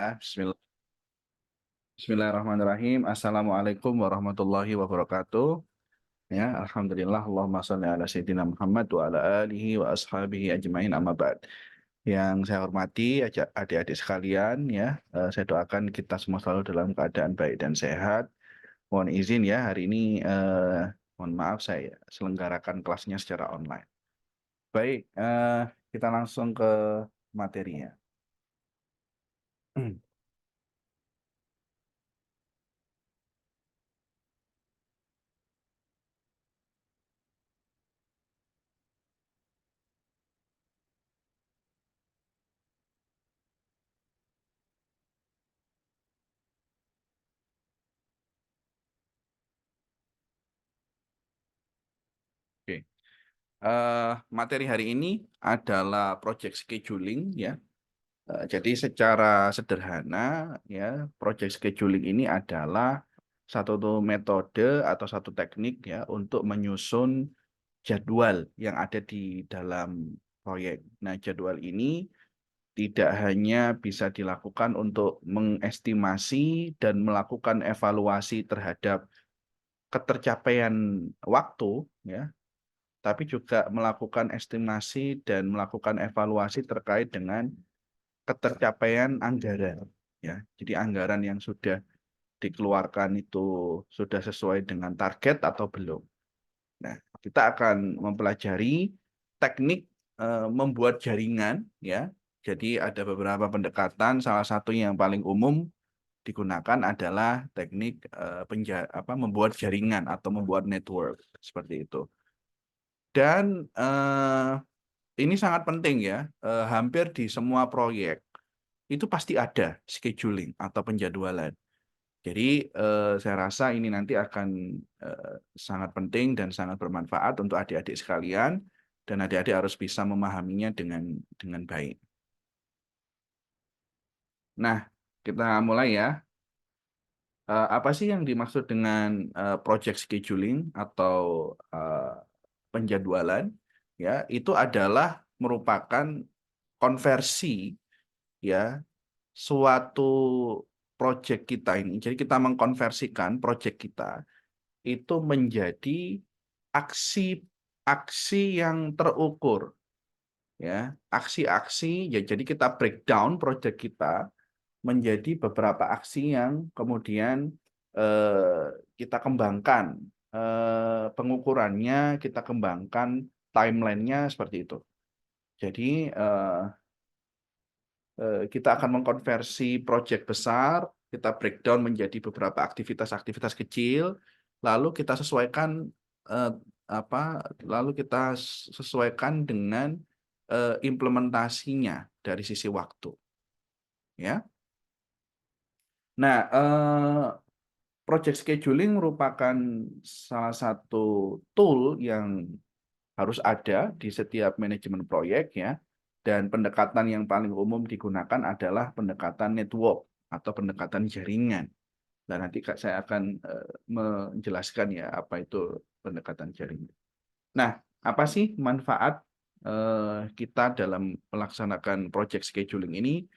Bismillah. Bismillahirrahmanirrahim. Assalamualaikum warahmatullahi wabarakatuh. Ya, alhamdulillah. Allahumma shalli ala sayyidina Muhammad wa ala alihi wa ashabihi ajmain amma ba'd. Yang saya hormati adik-adik sekalian ya, saya doakan kita semua selalu dalam keadaan baik dan sehat. Mohon izin ya, hari ini mohon maaf saya selenggarakan kelasnya secara online. Baik, kita langsung ke materinya. Oke. Materi hari ini adalah project scheduling ya. Jadi secara sederhana ya, project scheduling ini adalah satu metode atau satu teknik ya untuk menyusun jadwal yang ada di dalam proyek. Nah, jadwal ini tidak hanya bisa dilakukan untuk mengestimasi dan melakukan evaluasi terhadap ketercapaian waktu ya, tapi juga melakukan estimasi dan melakukan evaluasi terkait dengan ketercapaian anggaran ya. Jadi anggaran yang sudah dikeluarkan itu sudah sesuai dengan target atau belum. Nah, kita akan mempelajari teknik membuat jaringan ya. Jadi ada beberapa pendekatan, salah satu yang paling umum digunakan adalah teknik membuat jaringan atau membuat network seperti itu. Dan ini sangat penting ya, hampir di semua proyek itu pasti ada scheduling atau penjadwalan. Jadi saya rasa ini nanti akan sangat penting dan sangat bermanfaat untuk adik-adik sekalian, dan adik-adik harus bisa memahaminya dengan baik. Nah, kita mulai ya. Apa sih yang dimaksud dengan project scheduling atau penjadwalan? Ya, itu adalah merupakan konversi ya suatu project kita ini. Jadi kita mengkonversikan project kita itu menjadi aksi-aksi yang terukur ya, aksi-aksi ya. Jadi kita breakdown project kita menjadi beberapa aksi yang kemudian kita kembangkan pengukurannya, kita kembangkan timeline-nya seperti itu. Jadi kita akan mengkonversi proyek besar, kita breakdown menjadi beberapa aktivitas-aktivitas kecil, lalu kita sesuaikan lalu kita sesuaikan dengan implementasinya dari sisi waktu, ya. Nah, project scheduling merupakan salah satu tool yang harus ada di setiap manajemen proyek ya. Dan pendekatan yang paling umum digunakan adalah pendekatan network atau pendekatan jaringan. Dan nanti saya akan menjelaskan ya apa itu pendekatan jaringan. Nah, apa sih manfaat kita dalam melaksanakan project scheduling ini?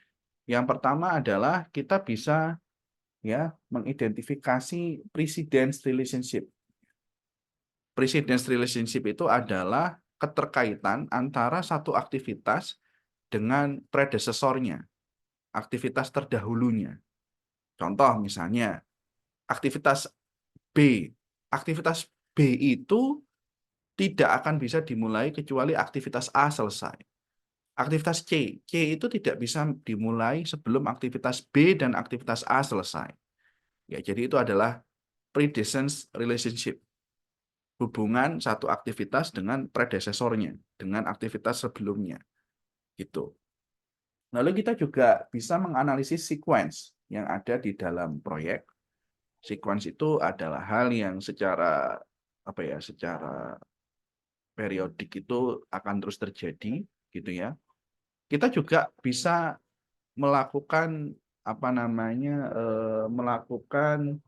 Yang pertama adalah kita bisa ya mengidentifikasi precedence relationship. Precedence relationship itu adalah keterkaitan antara satu aktivitas dengan predecesornya, aktivitas terdahulunya. Contoh misalnya, aktivitas B. Aktivitas B itu tidak akan bisa dimulai kecuali aktivitas A selesai. Aktivitas C itu tidak bisa dimulai sebelum aktivitas B dan aktivitas A selesai. Ya, jadi itu adalah predecessor relationship. Hubungan satu aktivitas dengan predesesornya, dengan aktivitas sebelumnya. Gitu. Lalu kita juga bisa menganalisis sequence yang ada di dalam proyek. Sequence itu adalah hal yang secara secara periodik itu akan terus terjadi gitu ya. Kita juga bisa melakukan melakukan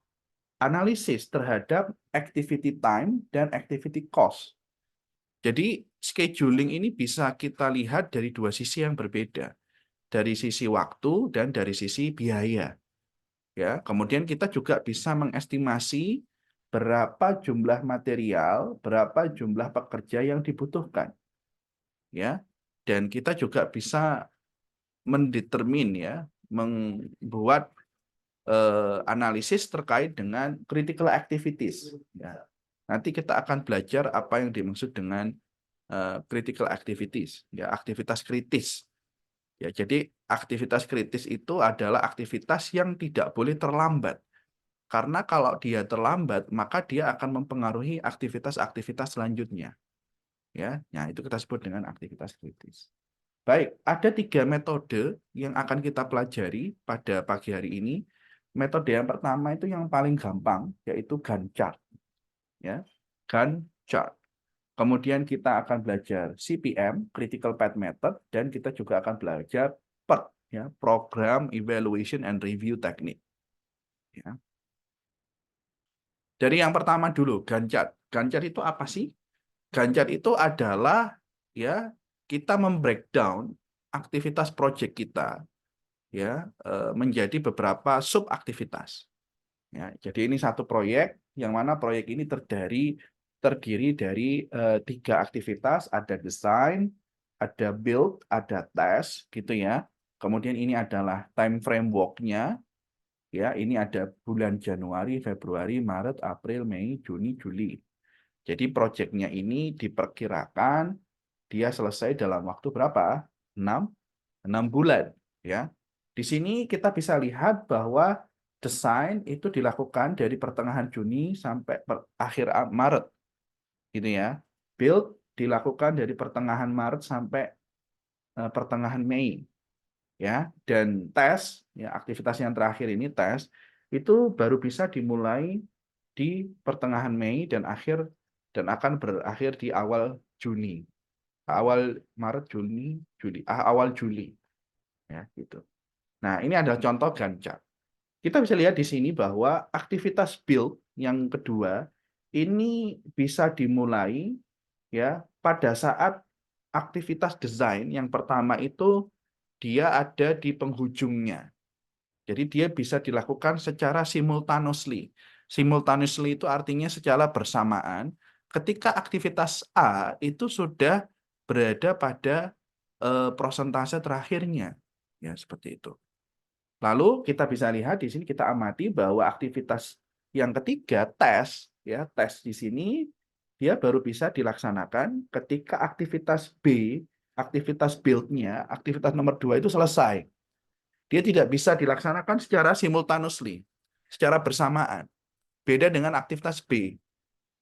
analisis terhadap activity time dan activity cost. Jadi scheduling ini bisa kita lihat dari dua sisi yang berbeda. dari sisi waktu dan dari sisi biaya. Ya, kemudian kita juga bisa mengestimasi berapa jumlah material, berapa jumlah pekerja yang dibutuhkan. Ya. Dan kita juga bisa mendetermin ya, membuat analisis terkait dengan critical activities. Ya. Nanti kita akan belajar apa yang dimaksud dengan critical activities, ya, aktivitas kritis. Ya, jadi aktivitas kritis itu adalah aktivitas yang tidak boleh terlambat. Karena kalau dia terlambat, maka dia akan mempengaruhi aktivitas-aktivitas selanjutnya. Ya, nah itu kita sebut dengan aktivitas kritis. Baik, ada 3 metode yang akan kita pelajari pada pagi hari ini. Metode yang pertama itu yang paling gampang, yaitu Gantt chart. Ya, Gantt chart. Kemudian kita akan belajar CPM, Critical Path Method, dan kita juga akan belajar PERT, ya, Program Evaluation and Review Technique. Ya. Dari yang pertama dulu, Gantt chart. Gantt chart itu apa sih? Gantt chart itu adalah ya kita membreakdown aktivitas proyek kita ya menjadi beberapa subaktivitas. Ya, jadi ini satu proyek yang mana proyek ini terdiri dari 3 aktivitas, ada desain, ada build, ada test, gitu ya. Kemudian ini adalah time framework-nya, ya. Ini ada bulan Januari, Februari, Maret, April, Mei, Juni, Juli. Jadi proyeknya ini diperkirakan dia selesai dalam waktu berapa? 6 bulan, ya. Di sini kita bisa lihat bahwa desain itu dilakukan dari pertengahan Juni sampai akhir Maret, gitu ya. Build dilakukan dari pertengahan Maret sampai pertengahan Mei, ya. Dan tes, ya, aktivitas yang terakhir ini tes itu baru bisa dimulai di pertengahan Mei dan akan berakhir di awal Juni, awal Maret, Juni, Juli, awal Juli, ya gitu. Nah, ini adalah contoh Gantt chart. Kita bisa lihat di sini bahwa aktivitas build yang kedua ini bisa dimulai ya pada saat aktivitas desain yang pertama itu dia ada di penghujungnya. Jadi dia bisa dilakukan secara simultaneously. Simultaneously itu artinya secara bersamaan ketika aktivitas A itu sudah berada pada prosentase terakhirnya. Ya, seperti itu. Lalu kita bisa lihat di sini kita amati bahwa aktivitas yang ketiga tes, ya tes di sini dia baru bisa dilaksanakan ketika aktivitas B, aktivitas build-nya, aktivitas nomor 2 itu selesai. Dia tidak bisa dilaksanakan secara simultaneously, secara bersamaan. Beda dengan aktivitas B,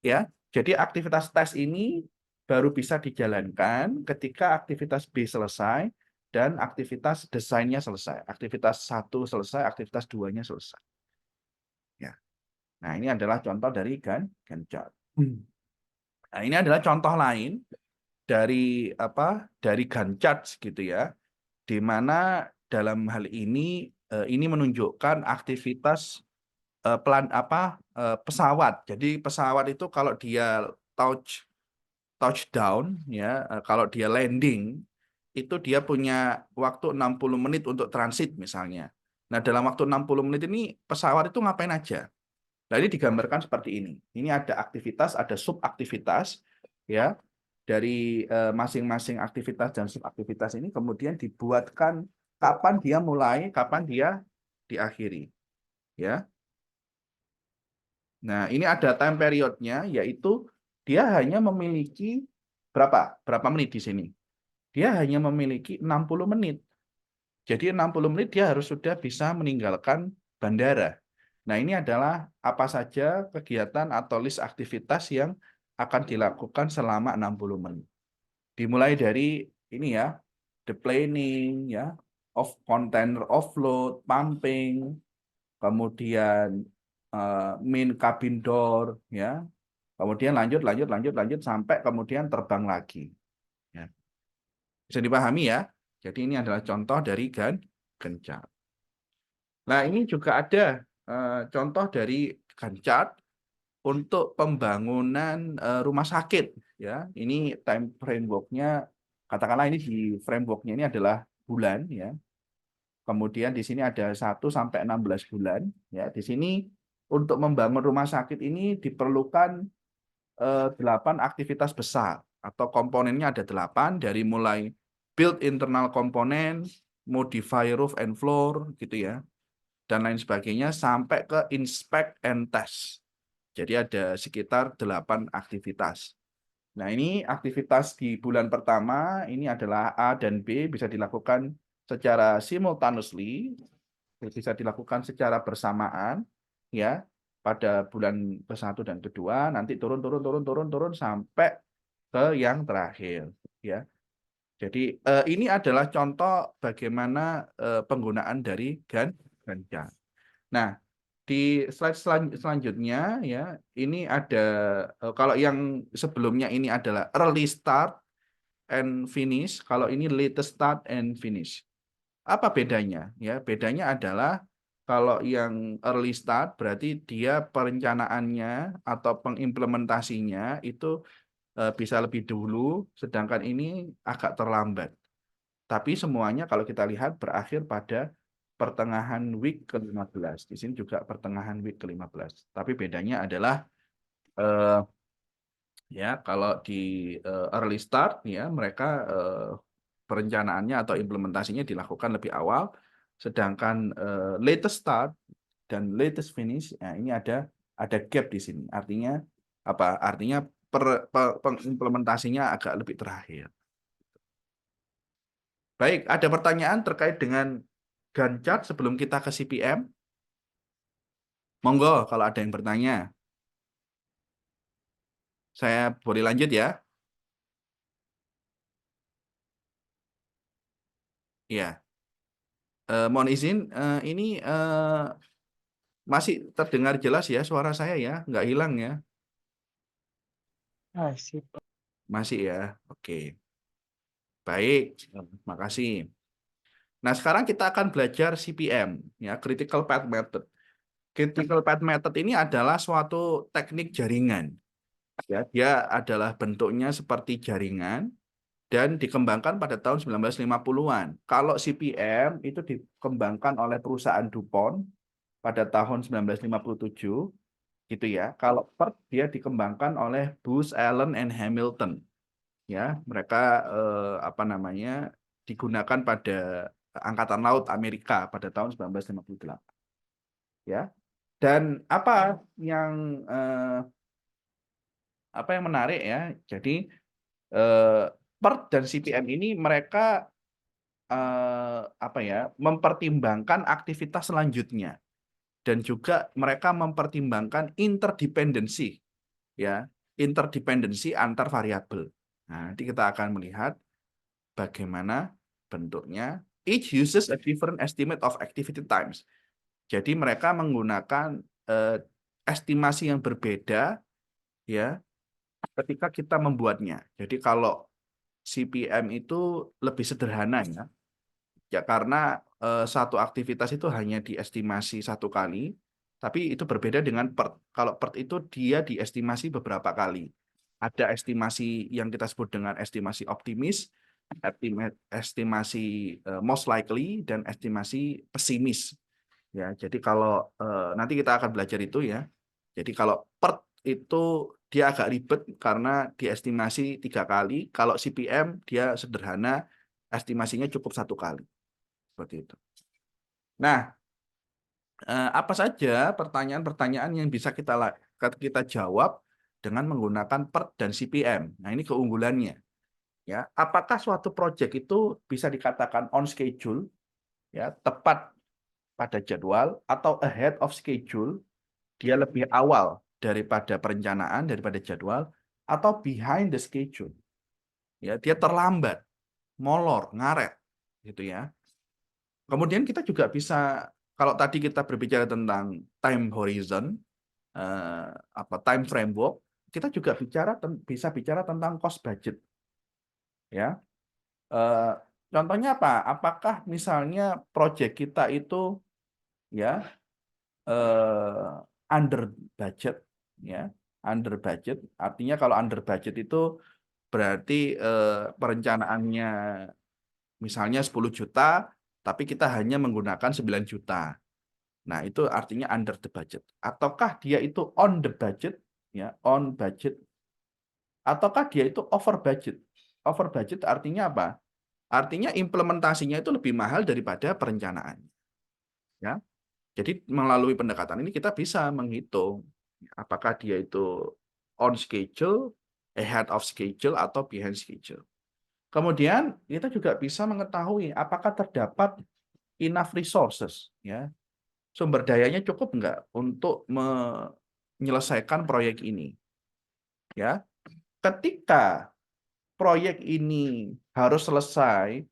ya. Jadi aktivitas tes ini baru bisa dijalankan ketika aktivitas B selesai dan aktivitas desainnya selesai. Aktivitas 1 selesai, aktivitas 2-nya selesai. Ya. Nah, ini adalah contoh dari Gantt chart. Nah, ini adalah contoh lain dari dari Gantt chart gitu ya. Di mana dalam hal ini menunjukkan aktivitas pesawat. Jadi pesawat itu kalau dia touchdown ya, kalau dia landing itu dia punya waktu 60 menit untuk transit misalnya. Nah, dalam waktu 60 menit ini pesawat itu ngapain aja? Nah, ini digambarkan seperti ini. Ini ada aktivitas, ada subaktivitas ya. Dari masing-masing aktivitas dan subaktivitas ini kemudian dibuatkan kapan dia mulai, kapan dia diakhiri. Ya. Nah, ini ada time period-nya, yaitu dia hanya memiliki berapa menit di sini? Dia hanya memiliki 60 menit. Jadi 60 menit dia harus sudah bisa meninggalkan bandara. Nah, ini adalah apa saja kegiatan atau list aktivitas yang akan dilakukan selama 60 menit. Dimulai dari ini ya, the planning ya, of container offload, pumping, kemudian main cabin door ya. Kemudian lanjut sampai kemudian terbang lagi. Ya. Bisa dipahami ya. Jadi ini adalah contoh dari Gantt chart. Nah, ini juga ada contoh dari Gantt chart untuk pembangunan rumah sakit ya. Ini time framework-nya katakanlah ini di framework-nya ini adalah bulan ya. Kemudian di sini ada 1 sampai 16 bulan. Ya, di sini untuk membangun rumah sakit ini diperlukan 8 aktivitas besar atau komponennya ada 8 dari mulai build internal komponen, modify roof and floor gitu ya, dan lain sebagainya sampai ke inspect and test. Jadi ada sekitar 8 aktivitas. Nah, ini aktivitas di bulan pertama ini adalah A dan B bisa dilakukan secara simultaneously, bisa dilakukan secara bersamaan ya pada bulan ke-1 dan kedua, nanti turun sampai ke yang terakhir ya. Jadi ini adalah contoh bagaimana penggunaan dari Gantt. Nah, di slide selanjutnya ya, ini ada kalau yang sebelumnya ini adalah early start and finish, kalau ini latest start and finish. Apa bedanya? Ya, bedanya adalah kalau yang early start berarti dia perencanaannya atau pengimplementasinya itu bisa lebih dulu, sedangkan ini agak terlambat. Tapi semuanya kalau kita lihat berakhir pada pertengahan week ke-15. Di sini juga pertengahan week ke-15. Tapi bedanya adalah eh, ya kalau di early start ya mereka perencanaannya atau implementasinya dilakukan lebih awal, sedangkan latest start dan latest finish ya ini ada gap di sini. Artinya apa? Artinya pengimplementasinya agak lebih terakhir. Baik, ada pertanyaan terkait dengan Gantt chart sebelum kita ke CPM? Monggo kalau ada yang bertanya. Saya boleh lanjut ya? Iya. Mohon izin, ini masih terdengar jelas ya suara saya ya? Nggak hilang ya? Sip. Masih ya? Oke. Baik, terima kasih. Nah, sekarang kita akan belajar CPM, ya, Critical Path Method. Critical Path Method ini adalah suatu teknik jaringan. Ya, dia adalah bentuknya seperti jaringan dan dikembangkan pada tahun 1950-an. Kalau CPM itu dikembangkan oleh perusahaan DuPont pada tahun 1957, gitu ya. Kalau PERT dia dikembangkan oleh Booz Allen and Hamilton. Ya, mereka apa namanya? Digunakan pada Angkatan Laut Amerika pada tahun 1958. Ya. Dan apa yang menarik ya? Jadi PERT dan CPM ini mereka apa ya, mempertimbangkan aktivitas selanjutnya dan juga mereka mempertimbangkan interdependensi ya, interdependensi antar variabel. Nah, nanti kita akan melihat bagaimana bentuknya. Each uses a different estimate of activity times. Jadi mereka menggunakan estimasi yang berbeda ya ketika kita membuatnya. Jadi kalau CPM itu lebih sederhana ya. Ya karena satu aktivitas itu hanya diestimasi satu kali, tapi itu berbeda dengan PERT. Kalau PERT itu dia diestimasi beberapa kali. Ada estimasi yang kita sebut dengan estimasi optimis, estimasi most likely, dan estimasi pesimis. Ya, jadi kalau nanti kita akan belajar itu ya. Jadi kalau PERT itu dia agak ribet karena diestimasi 3 kali. Kalau CPM dia sederhana, estimasinya cukup 1 kali. Seperti itu. Nah, apa saja pertanyaan-pertanyaan yang bisa kita jawab dengan menggunakan PERT dan CPM. Nah, ini keunggulannya. Ya, apakah suatu proyek itu bisa dikatakan on schedule, ya, tepat pada jadwal, atau ahead of schedule, dia lebih awal daripada perencanaan, daripada jadwal, atau behind the schedule, ya, dia terlambat, molor, ngaret, gitu ya. Kemudian kita juga bisa, kalau tadi kita berbicara tentang time horizon, time framework, kita juga bisa bicara tentang cost budget. Ya, contohnya apa? Apakah misalnya proyek kita itu ya under budget, ya, under budget. Artinya kalau under budget itu berarti perencanaannya misalnya 10 juta, tapi kita hanya menggunakan 9 juta. Nah, itu artinya under the budget. Ataukah dia itu on the budget, ya, on budget, ataukah dia itu over budget? Over budget artinya apa? Artinya implementasinya itu lebih mahal daripada perencanaan. Ya. Jadi melalui pendekatan ini kita bisa menghitung apakah dia itu on schedule, ahead of schedule, atau behind schedule. Kemudian kita juga bisa mengetahui apakah terdapat enough resources, ya, sumber dayanya cukup enggak untuk menyelesaikan proyek ini. Ya, ketika proyek ini harus selesai,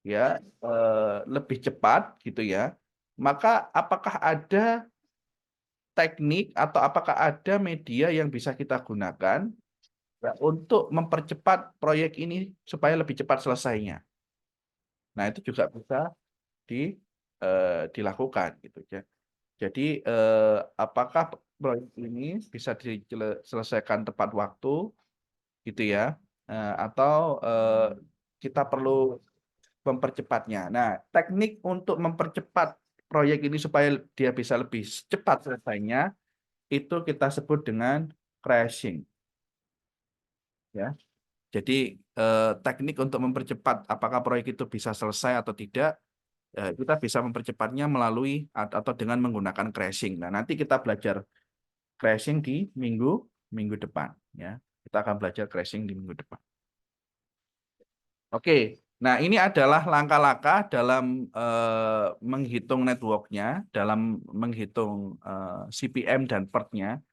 ya, lebih cepat, gitu ya, maka apakah ada teknik atau apakah ada media yang bisa kita gunakan, ya, untuk mempercepat proyek ini supaya lebih cepat selesainya. Nah, itu juga bisa dilakukan, gitu ya. Jadi apakah proyek ini bisa diselesaikan tepat waktu, gitu ya, atau kita perlu mempercepatnya. Nah, teknik untuk mempercepat proyek ini supaya dia bisa lebih cepat selesainya itu kita sebut dengan crashing. Ya, jadi teknik untuk mempercepat apakah proyek itu bisa selesai atau tidak, kita bisa mempercepatnya melalui atau dengan menggunakan crashing. Nah, nanti kita belajar crashing di minggu depan, ya. Kita akan belajar crashing di minggu depan. Oke, nah ini adalah langkah-langkah dalam menghitung network-nya, dalam menghitung CPM dan PERT-nya.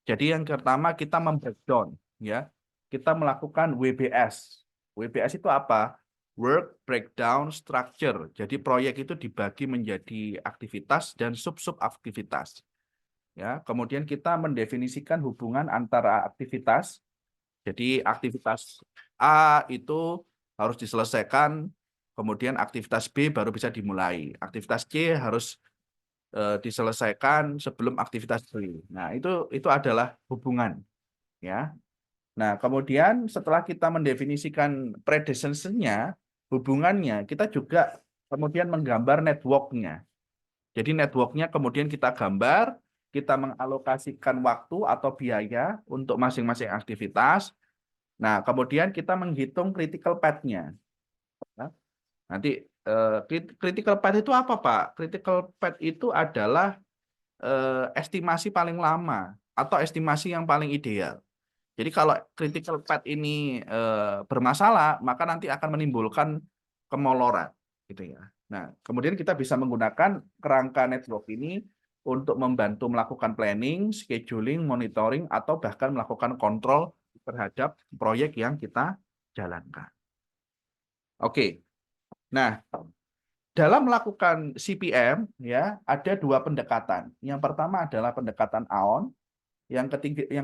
Jadi yang pertama kita membreakdown, ya. Kita melakukan WBS. WBS itu apa? Work Breakdown Structure. Jadi proyek itu dibagi menjadi aktivitas dan sub-sub aktivitas. Ya, kemudian kita mendefinisikan hubungan antara aktivitas. Jadi aktivitas A itu harus diselesaikan, kemudian aktivitas B baru bisa dimulai. Aktivitas C harus diselesaikan sebelum aktivitas B. Nah, itu adalah hubungan, ya. Nah, kemudian setelah kita mendefinisikan predecessor-nya, hubungannya, kita juga kemudian menggambar network-nya. Jadi network-nya kemudian kita gambar, kita mengalokasikan waktu atau biaya untuk masing-masing aktivitas. Nah, kemudian kita menghitung critical path-nya. Nanti critical path itu apa, Pak? Critical path itu adalah estimasi paling lama atau estimasi yang paling ideal. Jadi kalau critical path ini bermasalah, maka nanti akan menimbulkan kemoloran, gitu ya. Nah, kemudian kita bisa menggunakan kerangka network ini untuk membantu melakukan planning, scheduling, monitoring, atau bahkan melakukan kontrol terhadap proyek yang kita jalankan. Oke, nah dalam melakukan CPM, ya, ada dua pendekatan. Yang pertama adalah pendekatan AON, yang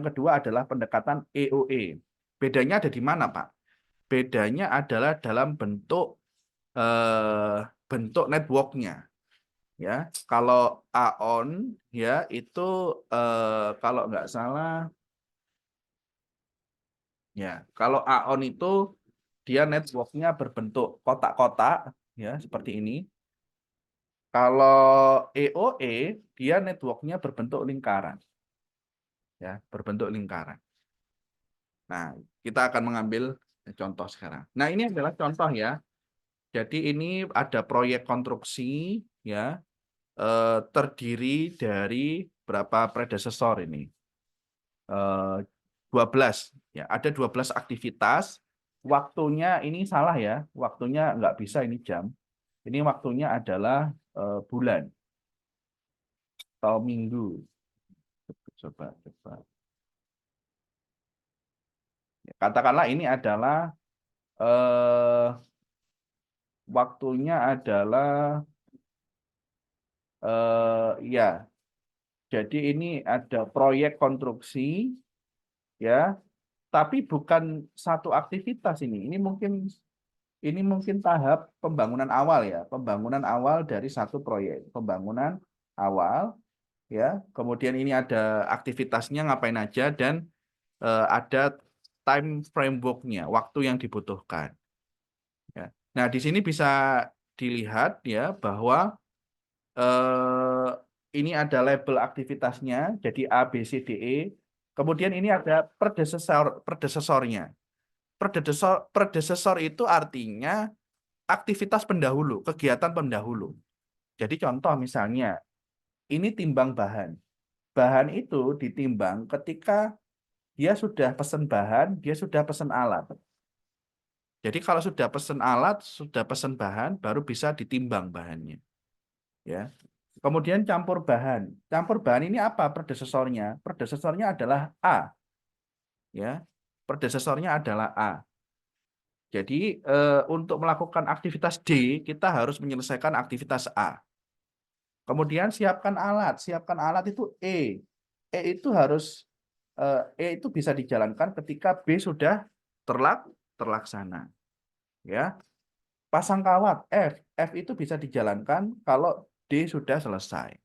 kedua adalah pendekatan EOE. Bedanya ada di mana, Pak? Bedanya adalah dalam bentuk network-nya. Ya, kalau AON, ya, itu kalau nggak salah, ya, kalau AON itu dia network-nya berbentuk kotak-kotak, ya, seperti ini. Kalau EOE, dia network-nya berbentuk lingkaran. Ya, berbentuk lingkaran. Nah, kita akan mengambil contoh sekarang. Nah, ini adalah contoh, ya. Jadi ini ada proyek konstruksi, ya, terdiri dari berapa predecessor ini? 12, ya. Ada 12 aktivitas. Waktunya ini salah, ya. Waktunya nggak bisa ini jam. Ini waktunya adalah bulan atau minggu. Coba. Katakanlah ini adalah waktunya adalah ya. Jadi ini ada proyek konstruksi, ya, tapi bukan satu aktivitas ini. Ini mungkin tahap pembangunan awal, ya, pembangunan awal dari satu proyek, pembangunan awal, ya. Kemudian ini ada aktivitasnya ngapain aja dan ada time framework-nya, waktu yang dibutuhkan. Ya. Nah, di sini bisa dilihat ya bahwa ini ada label aktivitasnya, jadi A, B, C, D, E. Kemudian ini ada predesesornya. Predesesor itu artinya aktivitas pendahulu, kegiatan pendahulu. Jadi contoh misalnya, ini timbang bahan. Bahan itu ditimbang ketika dia sudah pesan bahan, dia sudah pesan alat. Jadi kalau sudah pesan alat, sudah pesan bahan, baru bisa ditimbang bahannya. Ya. Kemudian campur bahan. Campur bahan ini apa predesesornya? Predesesornya adalah A. Ya. Predesesornya adalah A. Jadi untuk melakukan aktivitas D, kita harus menyelesaikan aktivitas A. Kemudian siapkan alat. Siapkan alat itu E. E itu bisa dijalankan ketika B sudah terlaksana. Ya. Pasang kawat F. F itu bisa dijalankan kalau D sudah selesai.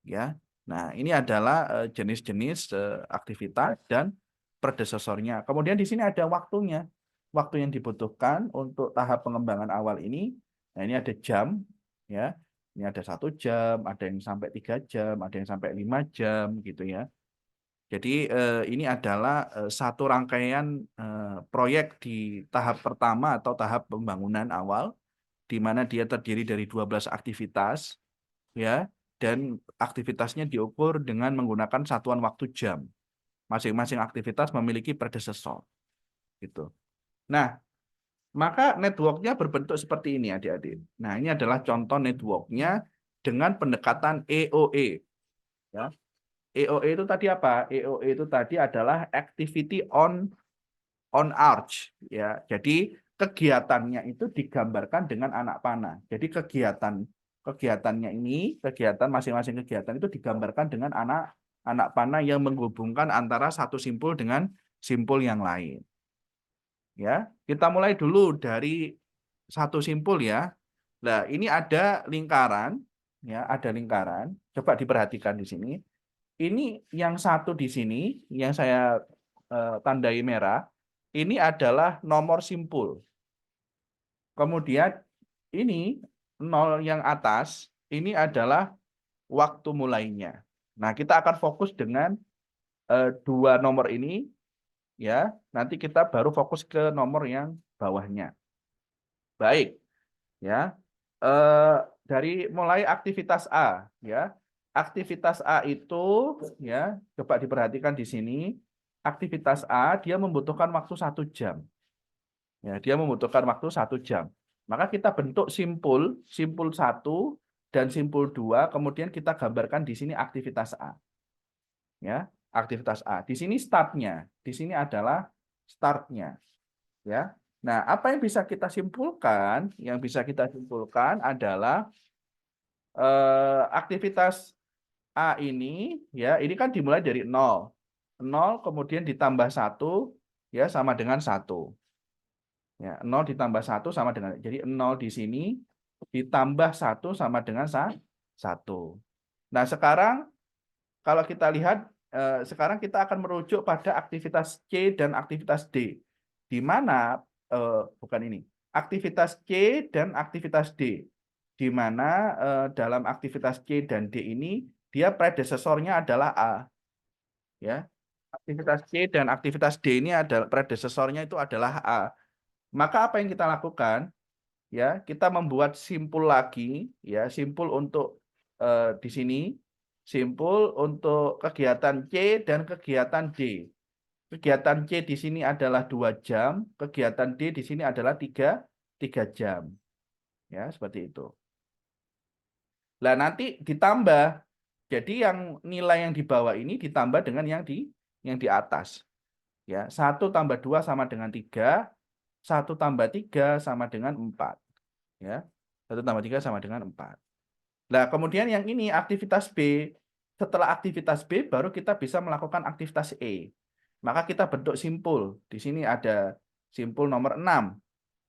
Ya. Nah, ini adalah jenis-jenis aktivitas dan predesesornya. Kemudian di sini ada waktunya. Waktu yang dibutuhkan untuk tahap pengembangan awal ini. Nah, ini ada jam, ya. Ini ada 1 jam, ada yang sampai 3 jam, ada yang sampai 5 jam, gitu ya. Jadi ini adalah satu rangkaian proyek di tahap pertama atau tahap pembangunan awal, di mana dia terdiri dari 12 aktivitas, ya, dan aktivitasnya diukur dengan menggunakan satuan waktu jam. Masing-masing aktivitas memiliki predesesor, gitu. Nah, maka network-nya berbentuk seperti ini, adik-adik. Nah, ini adalah contoh network-nya dengan pendekatan EOE. Ya. EOE itu tadi apa? EOE itu tadi adalah activity on arch. Ya. Jadi kegiatannya itu digambarkan dengan anak panah. Jadi kegiatannya ini, kegiatan masing-masing kegiatan itu digambarkan dengan anak panah yang menghubungkan antara satu simpul dengan simpul yang lain. Ya, kita mulai dulu dari satu simpul ya. Nah, ini ada lingkaran, ya, ada lingkaran. Coba diperhatikan di sini. Ini yang satu di sini, yang saya tandai merah, ini adalah nomor simpul. Kemudian ini 0 yang atas, ini adalah waktu mulainya. Nah, kita akan fokus dengan dua nomor ini, ya. Nanti kita baru fokus ke nomor yang bawahnya. Baik, ya. Dari mulai aktivitas A, ya. Aktivitas A itu, ya, coba diperhatikan di sini. Aktivitas A dia membutuhkan waktu 1 jam. Ya, dia membutuhkan waktu 1 jam. Maka kita bentuk simpul 1 dan simpul 2, kemudian kita gambarkan di sini aktivitas A. Ya, aktivitas A. Di sini startnya, di sini adalah startnya. Ya. Nah, apa yang bisa kita simpulkan? Yang bisa kita simpulkan adalah aktivitas A ini, ya, ini kan dimulai dari 0. 0 kemudian ditambah 1, ya, sama dengan 1. Ya, 0 ditambah 1 sama dengan, jadi 0 di sini ditambah 1 sama dengan 1. Nah, sekarang kalau kita lihat, sekarang kita akan merujuk pada aktivitas C dan aktivitas D. Di mana, bukan ini, aktivitas C dan aktivitas D. Di mana dalam aktivitas C dan D ini, dia predesesornya adalah A. Ya. Aktivitas C dan aktivitas D ini adalah predesesornya itu adalah A. Maka apa yang kita lakukan? Ya, kita membuat simpul lagi, ya, simpul untuk di sini, simpul untuk kegiatan C dan kegiatan D. Kegiatan C di sini adalah 2 jam, kegiatan D di sini adalah 3 jam. Ya, seperti itu. Nah, nanti ditambah. Jadi yang nilai yang di bawah ini ditambah dengan yang di atas. Ya, 1 tambah 2 sama dengan 3, 1 tambah 3 sama dengan 4. Ya. 1 tambah 3 sama dengan 4. Nah, kemudian yang ini aktivitas B. Setelah aktivitas B baru kita bisa melakukan aktivitas E. Maka kita bentuk simpul. Di sini ada simpul nomor 6.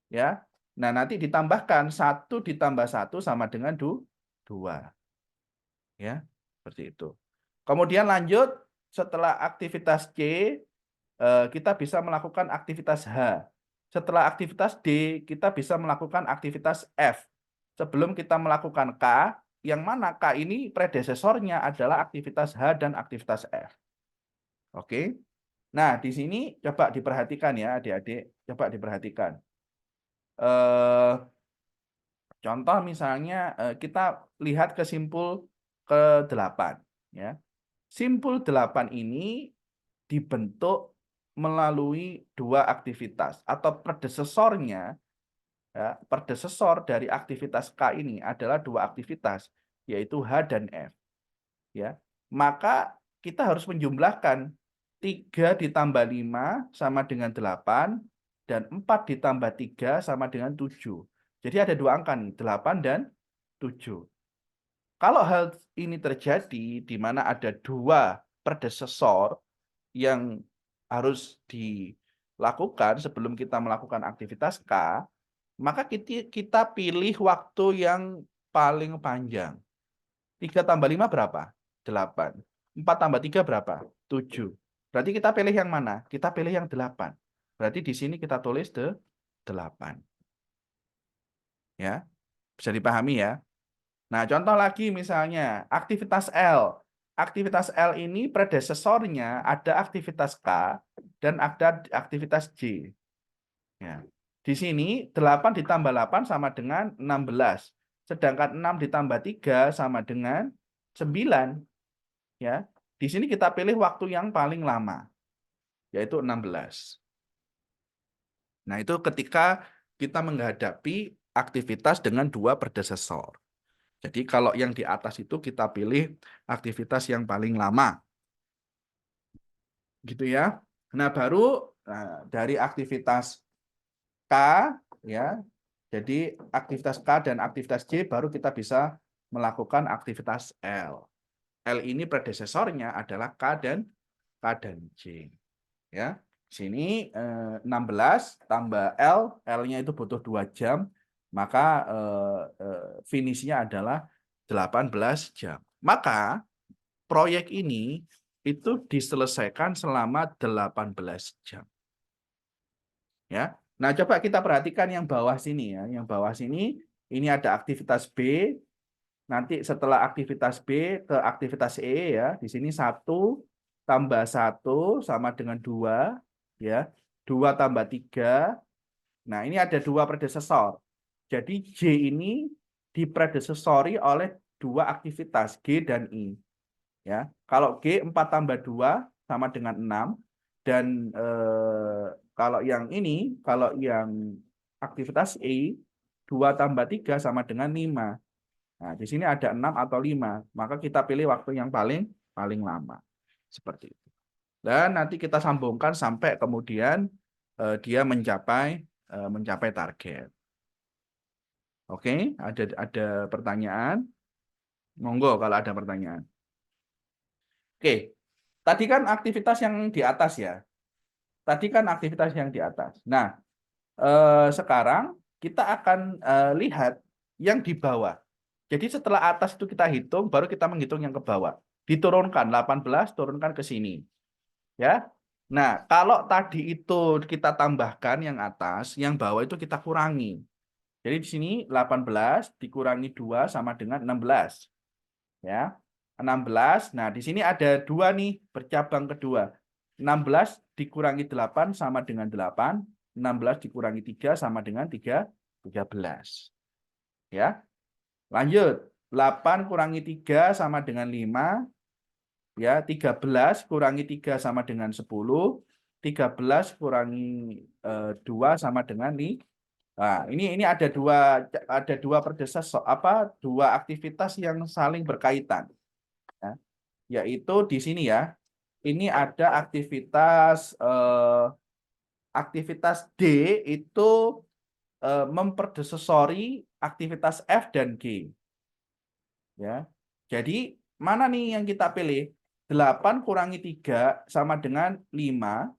Ya. Nah, nanti ditambahkan 1 ditambah 1 sama dengan 2. Ya, seperti itu. Kemudian lanjut, setelah aktivitas C, kita bisa melakukan aktivitas H. Setelah aktivitas D, kita bisa melakukan aktivitas F. sebelum kita melakukan K, yang mana K ini predesesornya adalah aktivitas H dan aktivitas F. Oke. Nah, di sini coba diperhatikan ya adik-adik, coba diperhatikan. Contoh misalnya kita lihat ke simpul ke-8 ya. Simpul 8 ini dibentuk melalui dua aktivitas atau predesesornya ya, predesesor dari aktivitas K ini adalah dua aktivitas yaitu H dan F ya. Maka kita harus menjumlahkan 3 ditambah 5 sama dengan 8 dan 4 ditambah 3 sama dengan 7. Jadi ada dua angka nih, 8 dan 7. Kalau hal ini terjadi di mana ada dua predesesor yang harus dilakukan sebelum kita melakukan aktivitas K, maka kita pilih waktu yang paling panjang. 3 tambah 5 berapa? 8. 4 tambah 3 berapa? 7. Berarti kita pilih yang mana? Kita pilih yang 8. Berarti di sini kita tulis 8. Ya, bisa dipahami ya. Nah, contoh lagi misalnya aktivitas L. Aktivitas L ini predesesornya ada aktivitas K dan ada aktivitas J. Ya. Di sini 8 ditambah 8 sama dengan 16. Sedangkan 6 ditambah 3 sama dengan 9. Ya. Di sini kita pilih waktu yang paling lama, yaitu 16. Nah, itu ketika kita menghadapi aktivitas dengan dua predesesor. Jadi kalau yang di atas itu kita pilih aktivitas yang paling lama. Gitu ya. Nah, baru dari aktivitas K ya. Jadi aktivitas K dan aktivitas J baru kita bisa melakukan aktivitas L. L ini predesesornya adalah K dan J. Ya. Sini 16 tambah L, L-nya itu butuh 2 jam, maka finishnya adalah 18 jam. Maka proyek ini itu diselesaikan selama 18 jam. Ya. Nah, coba kita perhatikan yang bawah sini ya. Yang bawah sini ini ada aktivitas B. Nanti setelah aktivitas B ke aktivitas E ya. Di sini 1 tambah 1 sama dengan 2 ya. 2 tambah 3. Nah, ini ada dua predesesor. Jadi J ini dipredesesori oleh dua aktivitas G dan I. Ya, kalau G 4 tambah 2 sama dengan 6 dan kalau yang aktivitas E 2 tambah 3 sama dengan 5. Nah, di sini ada 6 atau 5, maka kita pilih waktu yang paling lama. Seperti itu. Dan nanti kita sambungkan sampai kemudian dia mencapai target. Oke, ada pertanyaan? Monggo kalau ada pertanyaan. Oke, tadi kan aktivitas yang di atas ya. Tadi kan aktivitas yang di atas. Nah, sekarang kita akan lihat yang di bawah. Jadi setelah atas itu kita hitung, baru kita menghitung yang ke bawah. Diturunkan 18, turunkan ke sini. Ya. Nah, kalau tadi itu kita tambahkan yang atas, yang bawah itu kita kurangi. Jadi di sini 18 dikurangi 2 sama dengan 16. Ya. 16. Nah, di sini ada 2 nih, bercabang kedua. 16 dikurangi 8 sama dengan 8. 16 dikurangi 3 sama dengan 13. Ya. Lanjut. 8 kurangi 3 sama dengan 5. Ya, 13 kurangi 3 sama dengan 10. 13 kurangi 2 sama dengan nih. Nah, ini ada dua dua aktivitas yang saling berkaitan. Ya, yaitu di sini ya. Ini ada aktivitas D itu mempredesesori aktivitas F dan G. Ya. Jadi mana nih yang kita pilih? 8 kurangi 3 sama dengan 5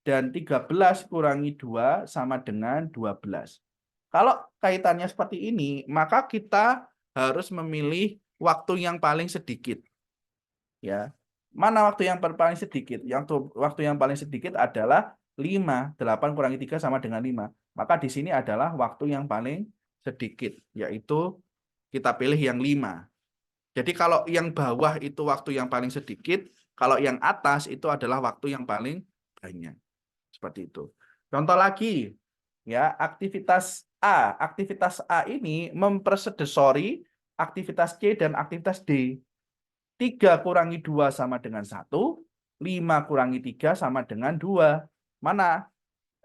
dan 13 kurangi 2 sama dengan 12. Kalau kaitannya seperti ini, maka kita harus memilih waktu yang paling sedikit. Ya. Mana waktu yang paling sedikit? Waktu yang paling sedikit adalah 5. 8 kurangi 3 sama dengan 5. Maka di sini adalah waktu yang paling sedikit, yaitu kita pilih yang 5. Jadi kalau yang bawah itu waktu yang paling sedikit, kalau yang atas itu adalah waktu yang paling banyak. Seperti itu. Contoh lagi, ya, aktivitas A. Aktivitas A ini mempersedesori aktivitas C dan aktivitas D. 3 kurangi 2 sama dengan 1, 5 kurangi 3 sama dengan 2. Mana?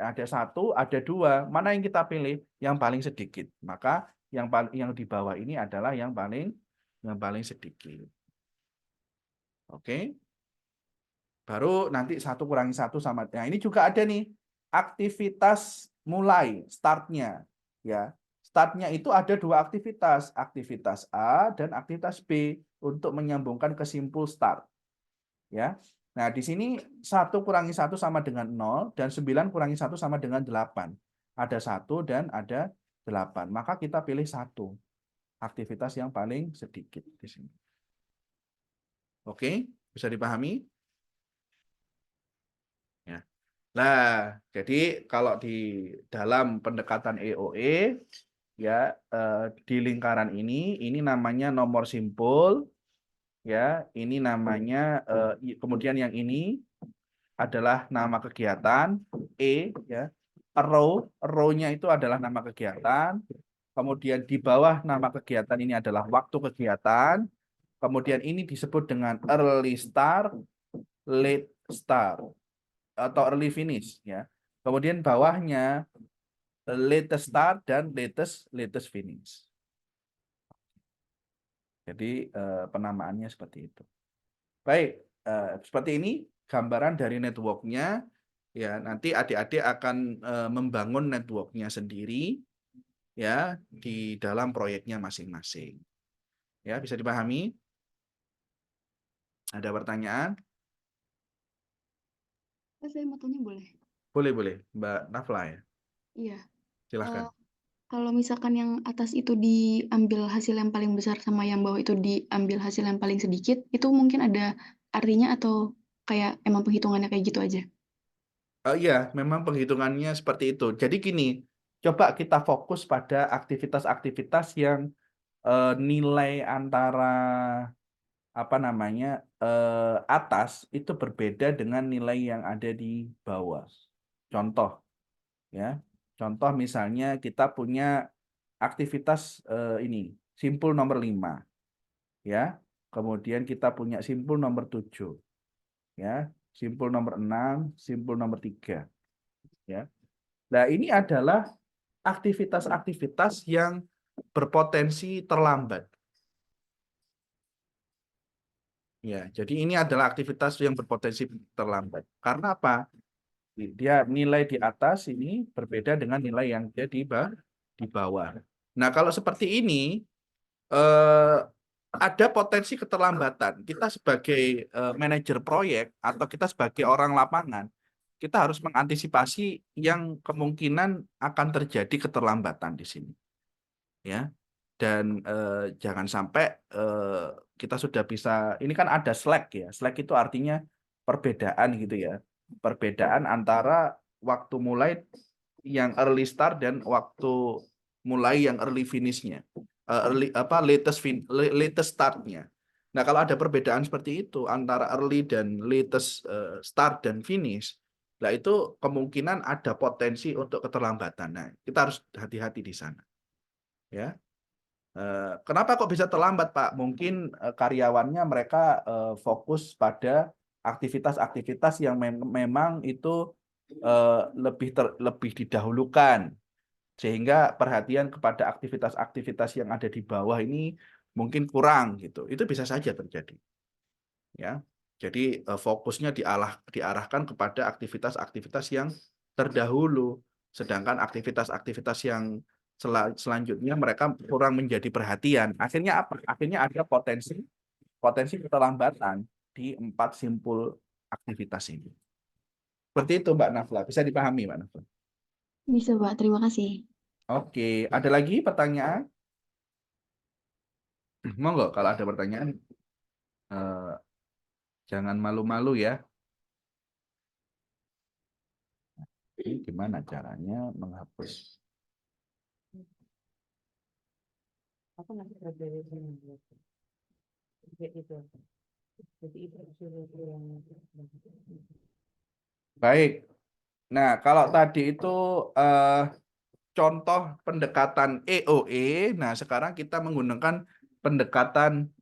Ada 1, ada 2. Mana yang kita pilih? Yang paling sedikit. Maka yang di bawah ini adalah yang paling sedikit. Oke. Baru nanti 1 kurangi 1 sama. Nah, ini juga ada nih aktivitas mulai, startnya. Ya, startnya itu ada 2 aktivitas. Aktivitas A dan aktivitas B untuk menyambungkan ke simpul start. Ya. Nah, di sini 1 kurangi 1 sama dengan 0 dan 9 kurangi 1 sama dengan 8. Ada 1 dan ada 8. Maka kita pilih 1. Aktivitas yang paling sedikit di sini. Oke, bisa dipahami? Ya. Nah, jadi kalau di dalam pendekatan EOE, ya, di lingkaran ini namanya nomor simpul, ya, ini namanya kemudian yang ini adalah nama kegiatan ya, row-nya itu adalah nama kegiatan, kemudian di bawah nama kegiatan ini adalah waktu kegiatan, kemudian ini disebut dengan early start, late start atau early finish, ya. Kemudian bawahnya latest start dan latest finish. Jadi penamaannya seperti itu. Baik, seperti ini gambaran dari networknya. Ya, nanti adik-adik akan membangun networknya sendiri, ya, di dalam proyeknya masing-masing. Ya, bisa dipahami? Ada pertanyaan? Saya mau tanya boleh? Boleh, boleh, Mbak Nafla ya. Iya. Eh, Silahkan. Kalau misalkan yang atas itu diambil hasil yang paling besar sama yang bawah itu diambil hasil yang paling sedikit, itu mungkin ada artinya atau kayak emang penghitungannya kayak gitu aja? Iya, memang penghitungannya seperti itu. Jadi gini, coba kita fokus pada aktivitas-aktivitas yang nilai antara apa namanya atas itu berbeda dengan nilai yang ada di bawah. Contoh, ya, contoh misalnya kita punya aktivitas ini simpul nomor 5, ya, kemudian kita punya simpul nomor 7, ya, simpul nomor 6, simpul nomor 3, ya. Nah, ini adalah aktivitas-aktivitas yang berpotensi terlambat. Ya, jadi ini adalah aktivitas yang berpotensi terlambat. Karena apa? Dia nilai di atas ini berbeda dengan nilai yang dia di bawah. Nah, kalau seperti ini ada potensi keterlambatan. Kita sebagai manajer proyek atau kita sebagai orang lapangan, kita harus mengantisipasi yang kemungkinan akan terjadi keterlambatan di sini. Ya, dan jangan sampai kita sudah bisa, ini kan ada slack ya, slack itu artinya perbedaan gitu ya, perbedaan antara waktu mulai yang early start dan waktu mulai yang early finishnya, latest startnya. Nah, kalau ada perbedaan seperti itu antara early dan latest start dan finish, nah itu kemungkinan ada potensi untuk keterlambatan. Nah, kita harus hati-hati di sana, ya. Kenapa kok bisa terlambat, Pak? Mungkin karyawannya mereka fokus pada aktivitas-aktivitas yang memang itu lebih didahulukan, sehingga perhatian kepada aktivitas-aktivitas yang ada di bawah ini mungkin kurang gitu. Itu bisa saja terjadi, ya. Jadi fokusnya diarahkan kepada aktivitas-aktivitas yang terdahulu, sedangkan aktivitas-aktivitas yang selanjutnya mereka kurang menjadi perhatian. Akhirnya apa? Akhirnya ada potensi potensi keterlambatan di 4 simpul aktivitas ini. Seperti itu, Mbak Nafla. Bisa dipahami, Mbak Nafla? Bisa, Pak. Terima kasih. Oke, ada lagi pertanyaan? Monggo kalau ada pertanyaan, eh, jangan malu-malu ya. Ini gimana caranya menghapus? Aku masih kerja di sini. Gitu. Jadi itu yang Baik. Nah, kalau tadi itu contoh pendekatan EOE, nah sekarang kita menggunakan pendekatan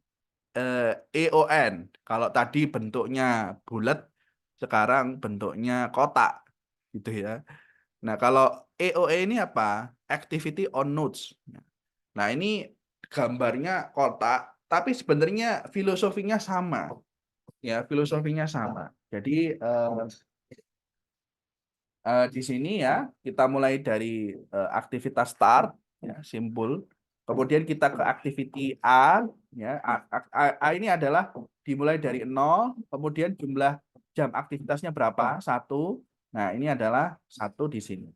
EON. Kalau tadi bentuknya bulat, sekarang bentuknya kotak, gitu ya. Nah, kalau EOE ini apa? Activity on Nodes. Nah, ini gambarnya kotak, tapi sebenarnya filosofinya sama. Ya, filosofinya sama. Jadi di sini ya kita mulai dari aktivitas start, ya, simpul. Kemudian kita ke activity A, ya. A ini adalah dimulai dari 0, kemudian jumlah jam aktivitasnya berapa? 1. Nah, ini adalah 1 di sini.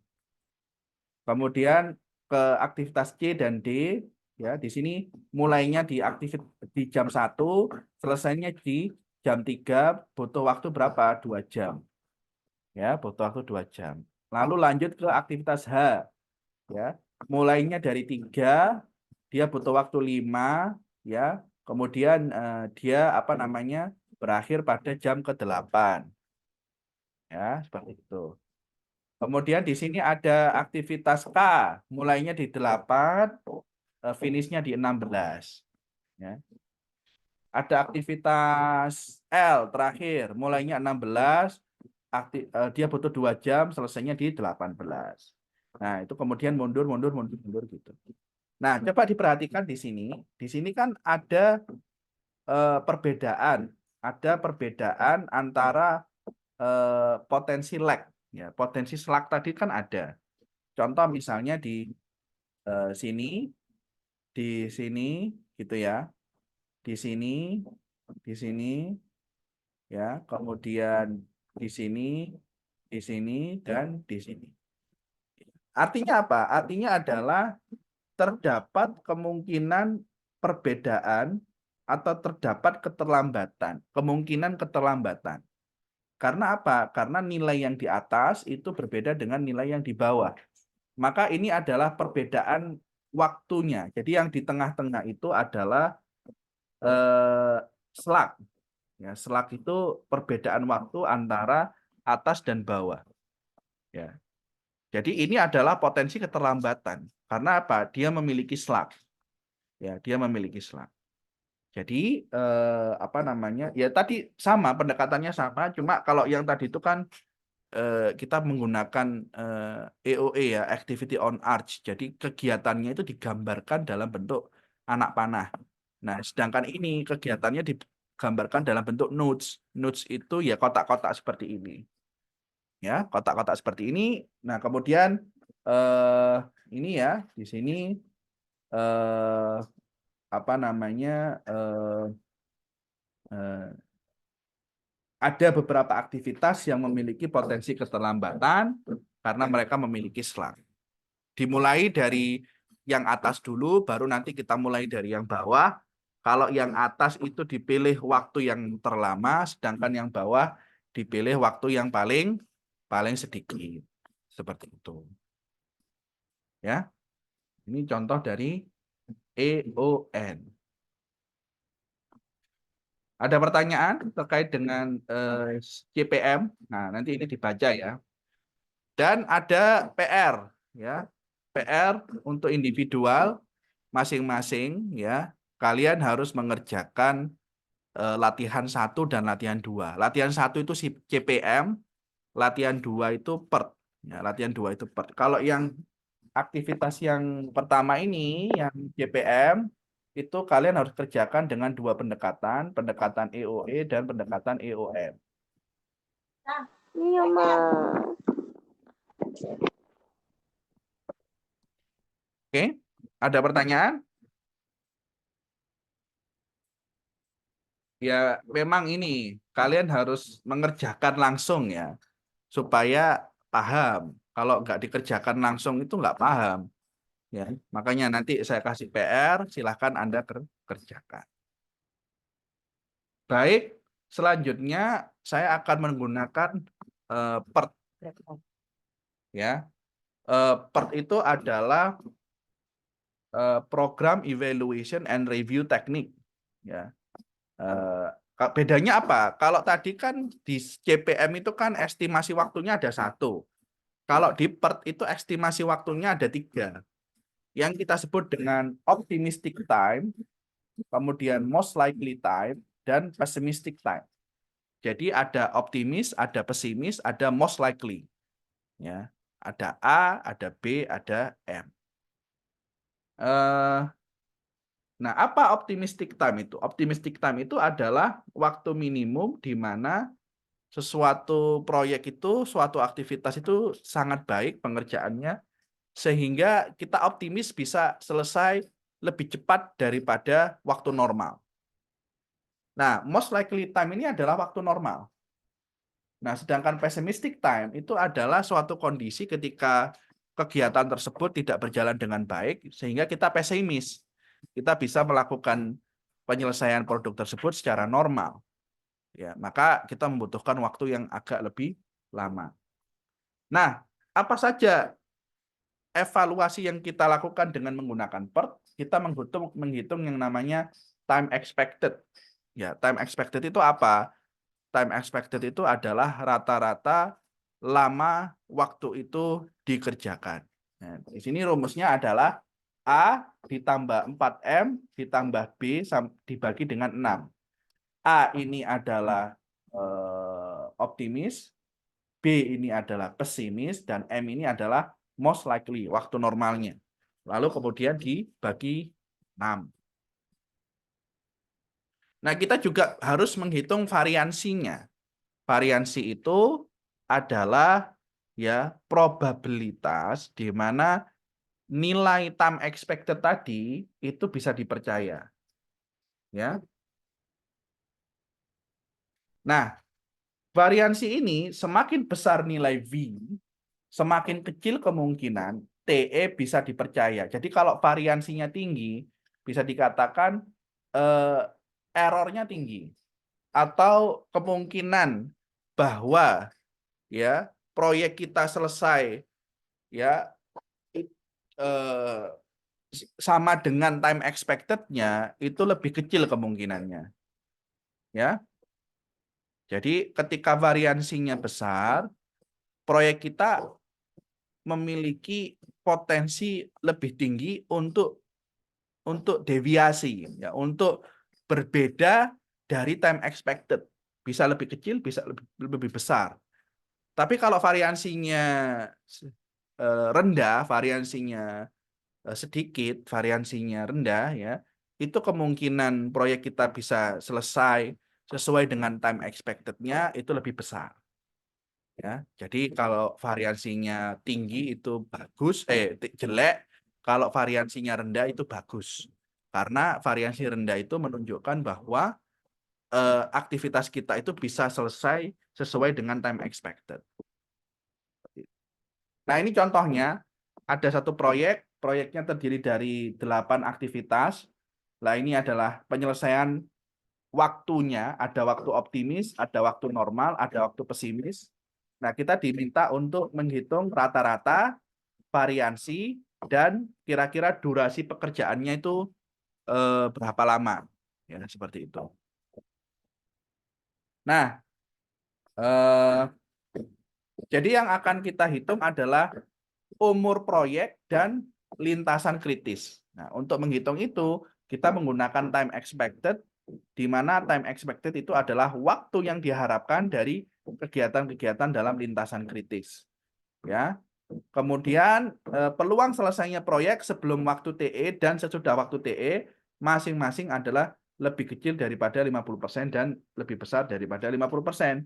Kemudian ke aktivitas C dan D, ya, di sini mulainya di jam 1, selesainya di jam 3, butuh waktu berapa? 2 jam. Ya, butuh waktu 2 jam. Lalu lanjut ke aktivitas H, ya. Mulainya dari 3, dia butuh waktu 5, ya. Kemudian dia apa namanya? Berakhir pada jam ke-8. Ya, seperti itu. Kemudian di sini ada aktivitas K, mulainya di 8, finishnya di 16. Ya. Ada aktivitas L terakhir, mulainya 16, dia butuh 2 jam, selesainya di 18. Nah, itu kemudian mundur, mundur, mundur, mundur gitu. Nah, coba diperhatikan di sini. Di sini kan ada perbedaan antara potensi lag. Ya, potensi slack tadi kan ada. Contoh misalnya sini, di sini, gitu ya. Di sini, ya. Kemudian di sini, dan di sini. Artinya apa? Artinya adalah terdapat kemungkinan perbedaan atau terdapat keterlambatan, kemungkinan keterlambatan. Karena apa? Karena nilai yang di atas itu berbeda dengan nilai yang di bawah. Maka ini adalah perbedaan waktunya. Jadi yang di tengah-tengah itu adalah slack. Ya, slack itu perbedaan waktu antara atas dan bawah. Ya. Jadi ini adalah potensi keterlambatan. Karena apa? Dia memiliki slack. Ya, dia memiliki slack. Jadi apa namanya? Ya tadi sama, pendekatannya sama, cuma kalau yang tadi itu kan kita menggunakan EOE ya, activity on arch. Jadi kegiatannya itu digambarkan dalam bentuk anak panah. Nah, sedangkan ini kegiatannya digambarkan dalam bentuk nodes. Nodes itu ya kotak-kotak seperti ini. Ya, kotak-kotak seperti ini. Nah, kemudian ini ya di sini apa namanya? Ada beberapa aktivitas yang memiliki potensi keterlambatan karena mereka memiliki slack. Dimulai dari yang atas dulu, baru nanti kita mulai dari yang bawah. Kalau yang atas itu dipilih waktu yang terlama, sedangkan yang bawah dipilih waktu yang paling sedikit. Seperti itu. Ya. Ini contoh dari EON. Ada pertanyaan terkait dengan CPM? Nah, nanti ini dibaca ya. Dan ada PR, ya. PR untuk individual masing-masing, ya. Kalian harus mengerjakan latihan 1 dan latihan 2. Latihan 1 itu CPM, latihan 2 itu PERT. Ya, latihan 2 itu PERT. Kalau yang aktivitas yang pertama ini, yang CPM, itu kalian harus kerjakan dengan 2 pendekatan, pendekatan EOE dan pendekatan EOM. Iya, Ma. Oke, ada pertanyaan? Ya, memang ini kalian harus mengerjakan langsung ya, supaya paham. Kalau nggak dikerjakan langsung itu nggak paham. Ya, makanya nanti saya kasih PR, silahkan Anda kerjakan. Baik, selanjutnya saya akan menggunakan PERT. Ya, PERT itu adalah program evaluation and review teknik, ya. Bedanya apa? Kalau tadi kan di CPM itu kan estimasi waktunya ada 1. Kalau di PERT itu estimasi waktunya ada 3. Yang kita sebut dengan optimistic time, kemudian most likely time, dan pessimistic time. Jadi ada optimis, ada pesimis, ada most likely. Ya, ada A, ada B, ada M. Nah, apa optimistic time itu? Optimistic time itu adalah waktu minimum di mana sesuatu proyek itu, suatu aktivitas itu sangat baik pengerjaannya, sehingga kita optimis bisa selesai lebih cepat daripada waktu normal. Nah, most likely time ini adalah waktu normal. Nah, sedangkan pessimistic time itu adalah suatu kondisi ketika kegiatan tersebut tidak berjalan dengan baik, sehingga kita pesimis. Kita bisa melakukan penyelesaian produk tersebut secara normal. Ya, maka kita membutuhkan waktu yang agak lebih lama. Nah, apa saja evaluasi yang kita lakukan dengan menggunakan PERT? Kita menghitung yang namanya time expected. Ya, time expected itu apa? Time expected itu adalah rata-rata lama waktu itu dikerjakan. Nah, di sini rumusnya adalah A ditambah 4M ditambah B dibagi dengan 6. A ini adalah optimis, B ini adalah pesimis, dan M ini adalah most likely, waktu normalnya. Lalu kemudian dibagi 6. Nah, kita juga harus menghitung variansinya. Variansi itu adalah ya probabilitas di mana nilai time expected tadi itu bisa dipercaya. Ya. Nah, variansi ini semakin besar nilai V, semakin kecil kemungkinan TE bisa dipercaya. Jadi kalau variansinya tinggi, bisa dikatakan errornya tinggi. Atau kemungkinan bahwa ya proyek kita selesai ya sama dengan time expected-nya itu lebih kecil kemungkinannya. Ya. Jadi ketika variansinya besar, proyek kita memiliki potensi lebih tinggi untuk deviasi, ya, untuk berbeda dari time expected. Bisa lebih kecil, bisa lebih besar. Tapi kalau variansinya rendah, variansinya sedikit, variansinya rendah, ya, itu kemungkinan proyek kita bisa selesai sesuai dengan time expected-nya itu lebih besar. Ya, jadi kalau variansinya tinggi itu bagus, jelek. Kalau variansinya rendah itu bagus. Karena variansi rendah itu menunjukkan bahwa aktivitas kita itu bisa selesai sesuai dengan time expected. Nah, ini contohnya. Ada satu proyek, proyeknya terdiri dari 8 aktivitas. Nah, ini adalah penyelesaian waktunya, ada waktu optimis, ada waktu normal, ada waktu pesimis. Nah, kita diminta untuk menghitung rata-rata, variansi, dan kira-kira durasi pekerjaannya itu berapa lama. Ya, seperti itu. Nah, jadi yang akan kita hitung adalah umur proyek dan lintasan kritis. Nah, untuk menghitung itu, kita menggunakan time expected, di mana time expected itu adalah waktu yang diharapkan dari kegiatan-kegiatan dalam lintasan kritis. Ya. Kemudian peluang selesainya proyek sebelum waktu TE dan sesudah waktu TE masing-masing adalah lebih kecil daripada 50% dan lebih besar daripada 50%.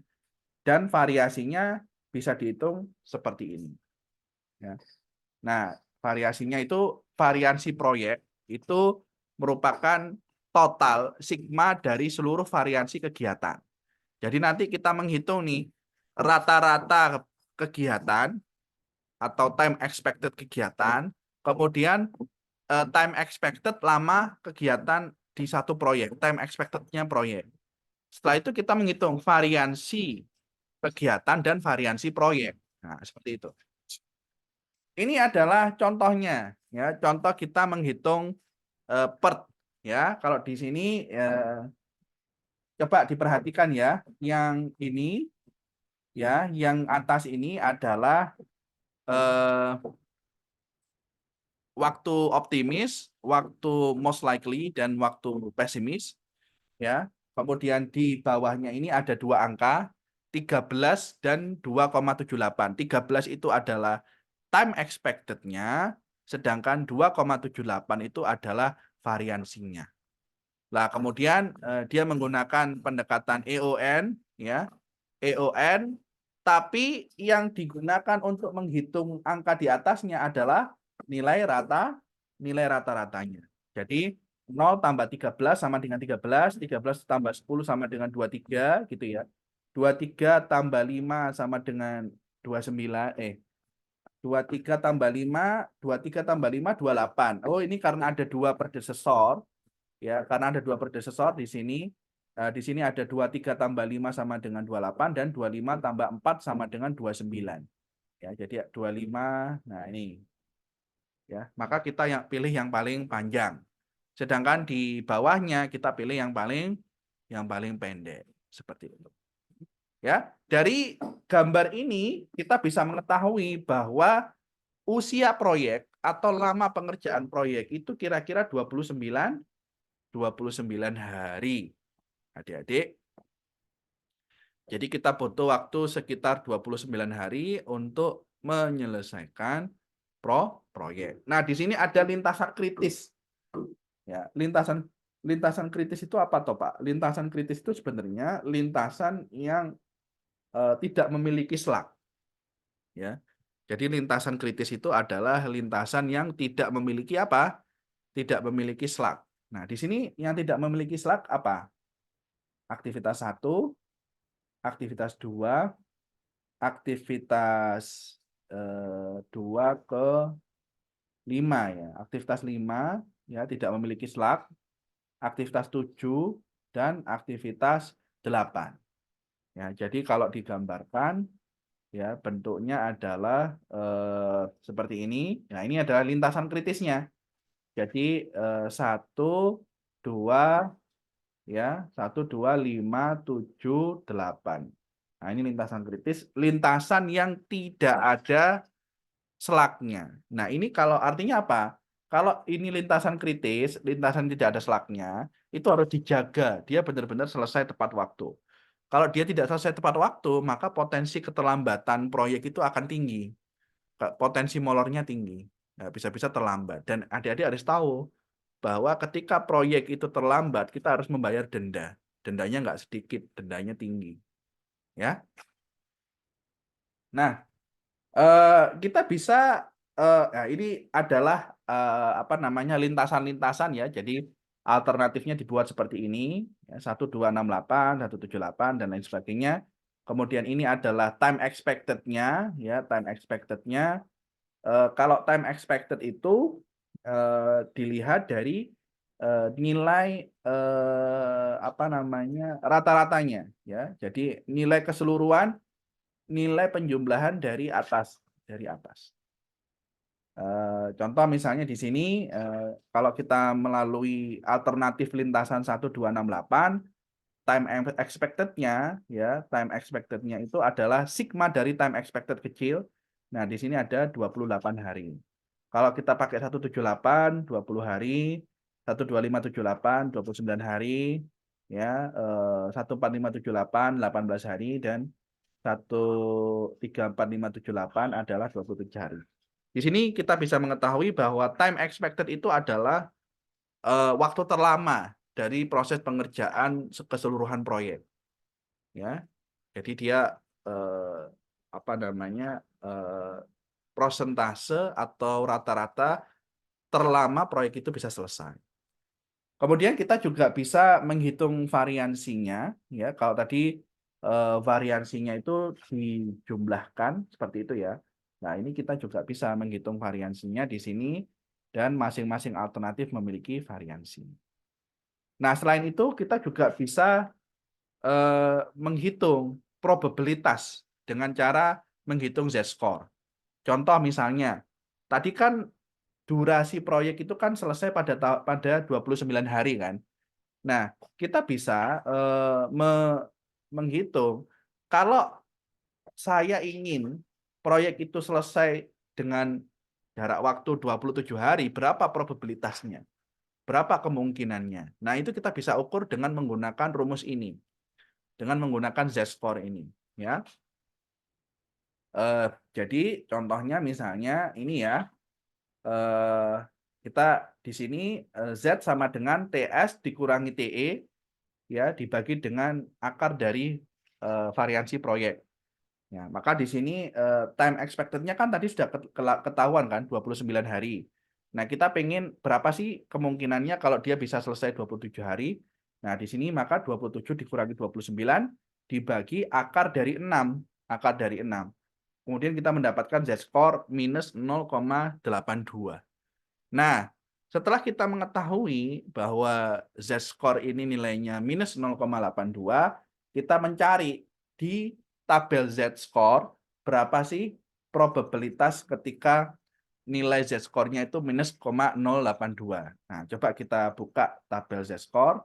Dan variasinya bisa dihitung seperti ini. Ya. Nah, variasinya itu variansi proyek itu merupakan total sigma dari seluruh variansi kegiatan. Jadi nanti kita menghitung nih rata-rata kegiatan atau time expected kegiatan, kemudian time expected lama kegiatan di satu proyek, time expected-nya proyek. Setelah itu kita menghitung variansi kegiatan dan variansi proyek. Nah, seperti itu. Ini adalah contohnya, Ya, contoh kita menghitung PERT ya. Kalau di sini coba diperhatikan ya, yang ini ya, yang atas ini adalah waktu optimis, waktu most likely, dan waktu pesimis. Ya. Kemudian di bawahnya ini ada dua angka, 13 dan 2,78. 13 itu adalah time expected-nya, sedangkan 2,78 itu adalah variansinya. Nah, kemudian dia menggunakan pendekatan EON, ya, EON, tapi yang digunakan untuk menghitung angka di atasnya adalah nilai rata-ratanya. Jadi 0 tambah 13 sama dengan 13, 13 tambah 10 sama dengan 23 gitu ya. 23 tambah 5 sama dengan 29, 23 tambah 5, 23 tambah 5, 28. Oh, ini karena ada dua predecessor. Ya, karena ada dua predecessor di sini. Di sini ada 23 tambah 5 sama dengan 28 dan 25 tambah 4 sama dengan 29. Ya, jadi 25. Nah, ini. Ya, maka kita pilih yang paling panjang. Sedangkan di bawahnya kita pilih yang paling pendek. Seperti itu. Ya, dari gambar ini kita bisa mengetahui bahwa usia proyek atau lama pengerjaan proyek itu kira-kira 29 hari. Adik-adik. Jadi kita butuh waktu sekitar 29 hari untuk menyelesaikan proyek. Nah, di sini ada lintasan kritis. Ya, lintasan kritis itu apa toh, Pak? Lintasan kritis itu sebenarnya lintasan yang tidak memiliki slug. Ya. Jadi lintasan kritis itu adalah lintasan yang tidak memiliki apa? Tidak memiliki slug. Nah, di sini yang tidak memiliki slug apa? Aktivitas 1, aktivitas 2, aktivitas 2 ke 5 ya. Aktivitas 5 ya tidak memiliki slug, aktivitas 7 dan aktivitas 8. Ya, jadi kalau digambarkan ya bentuknya adalah seperti ini. Nah, ini adalah lintasan kritisnya. Jadi 1, 2 ya, 1, 2, 5, 7, 8. Nah, ini lintasan kritis, lintasan yang tidak ada selaknya. Nah, ini kalau artinya apa? Kalau ini lintasan kritis, lintasan tidak ada selaknya, itu harus dijaga. Dia benar-benar selesai tepat waktu. Kalau dia tidak selesai tepat waktu, maka potensi keterlambatan proyek itu akan tinggi. Potensi molornya tinggi. Nah, bisa-bisa terlambat. Dan adik-adik harus tahu bahwa ketika proyek itu terlambat, kita harus membayar denda. Dendanya nggak sedikit, dendanya tinggi. Ya. Nah, kita bisa nah ini adalah apa namanya lintasan-lintasan ya. Jadi alternatifnya dibuat seperti ini, ya, 1268, 178 dan lain sebagainya. Kemudian ini adalah time expected-nya, ya time expected-nya. Kalau time expected itu dilihat dari nilai apa namanya rata-ratanya, ya. Jadi nilai keseluruhan, nilai penjumlahan dari atas. Contoh misalnya di sini kalau kita melalui alternatif lintasan 1268, time expected-nya ya, time expected-nya itu adalah sigma dari time expected kecil. Nah, di sini ada 28 hari. Kalau kita pakai 178, 20 hari, 12578, 29 hari, ya, 14578, 18 hari, dan 134578 adalah 27 hari. Di sini kita bisa mengetahui bahwa time expected itu adalah waktu terlama dari proses pengerjaan keseluruhan proyek. Ya, jadi dia apa namanya prosentase atau rata-rata terlama proyek itu bisa selesai. Kemudian kita juga bisa menghitung variansinya, ya. Kalau tadi variansinya itu dijumlahkan seperti itu ya. Nah, ini kita juga bisa menghitung variansinya di sini dan masing-masing alternatif memiliki variansi. Nah, selain itu kita juga bisa menghitung probabilitas dengan cara menghitung Z-score. Contoh misalnya, tadi kan durasi proyek itu kan selesai pada 29 hari kan. Nah, kita bisa menghitung kalau saya ingin proyek itu selesai dengan jarak waktu 27 hari, berapa probabilitasnya? Berapa kemungkinannya? Nah, itu kita bisa ukur dengan menggunakan rumus ini. Dengan menggunakan Z-score ini, ya. Jadi contohnya misalnya ini ya. Kita di sini Z sama dengan TS dikurangi TE ya dibagi dengan akar dari variansi proyek. Ya, maka di sini time expected-nya kan tadi sudah ketahuan kan 29 hari. Nah, kita pengen berapa sih kemungkinannya kalau dia bisa selesai 27 hari. Nah, di sini maka 27 dikurangi 29 dibagi akar dari 6. Akar dari 6. Kemudian kita mendapatkan Z-score minus 0,82. Nah, setelah kita mengetahui bahwa Z-score ini nilainya minus 0,82, kita mencari di tabel Z-score berapa sih probabilitas ketika nilai Z-score-nya itu minus 0,082. Nah, coba kita buka tabel Z-score.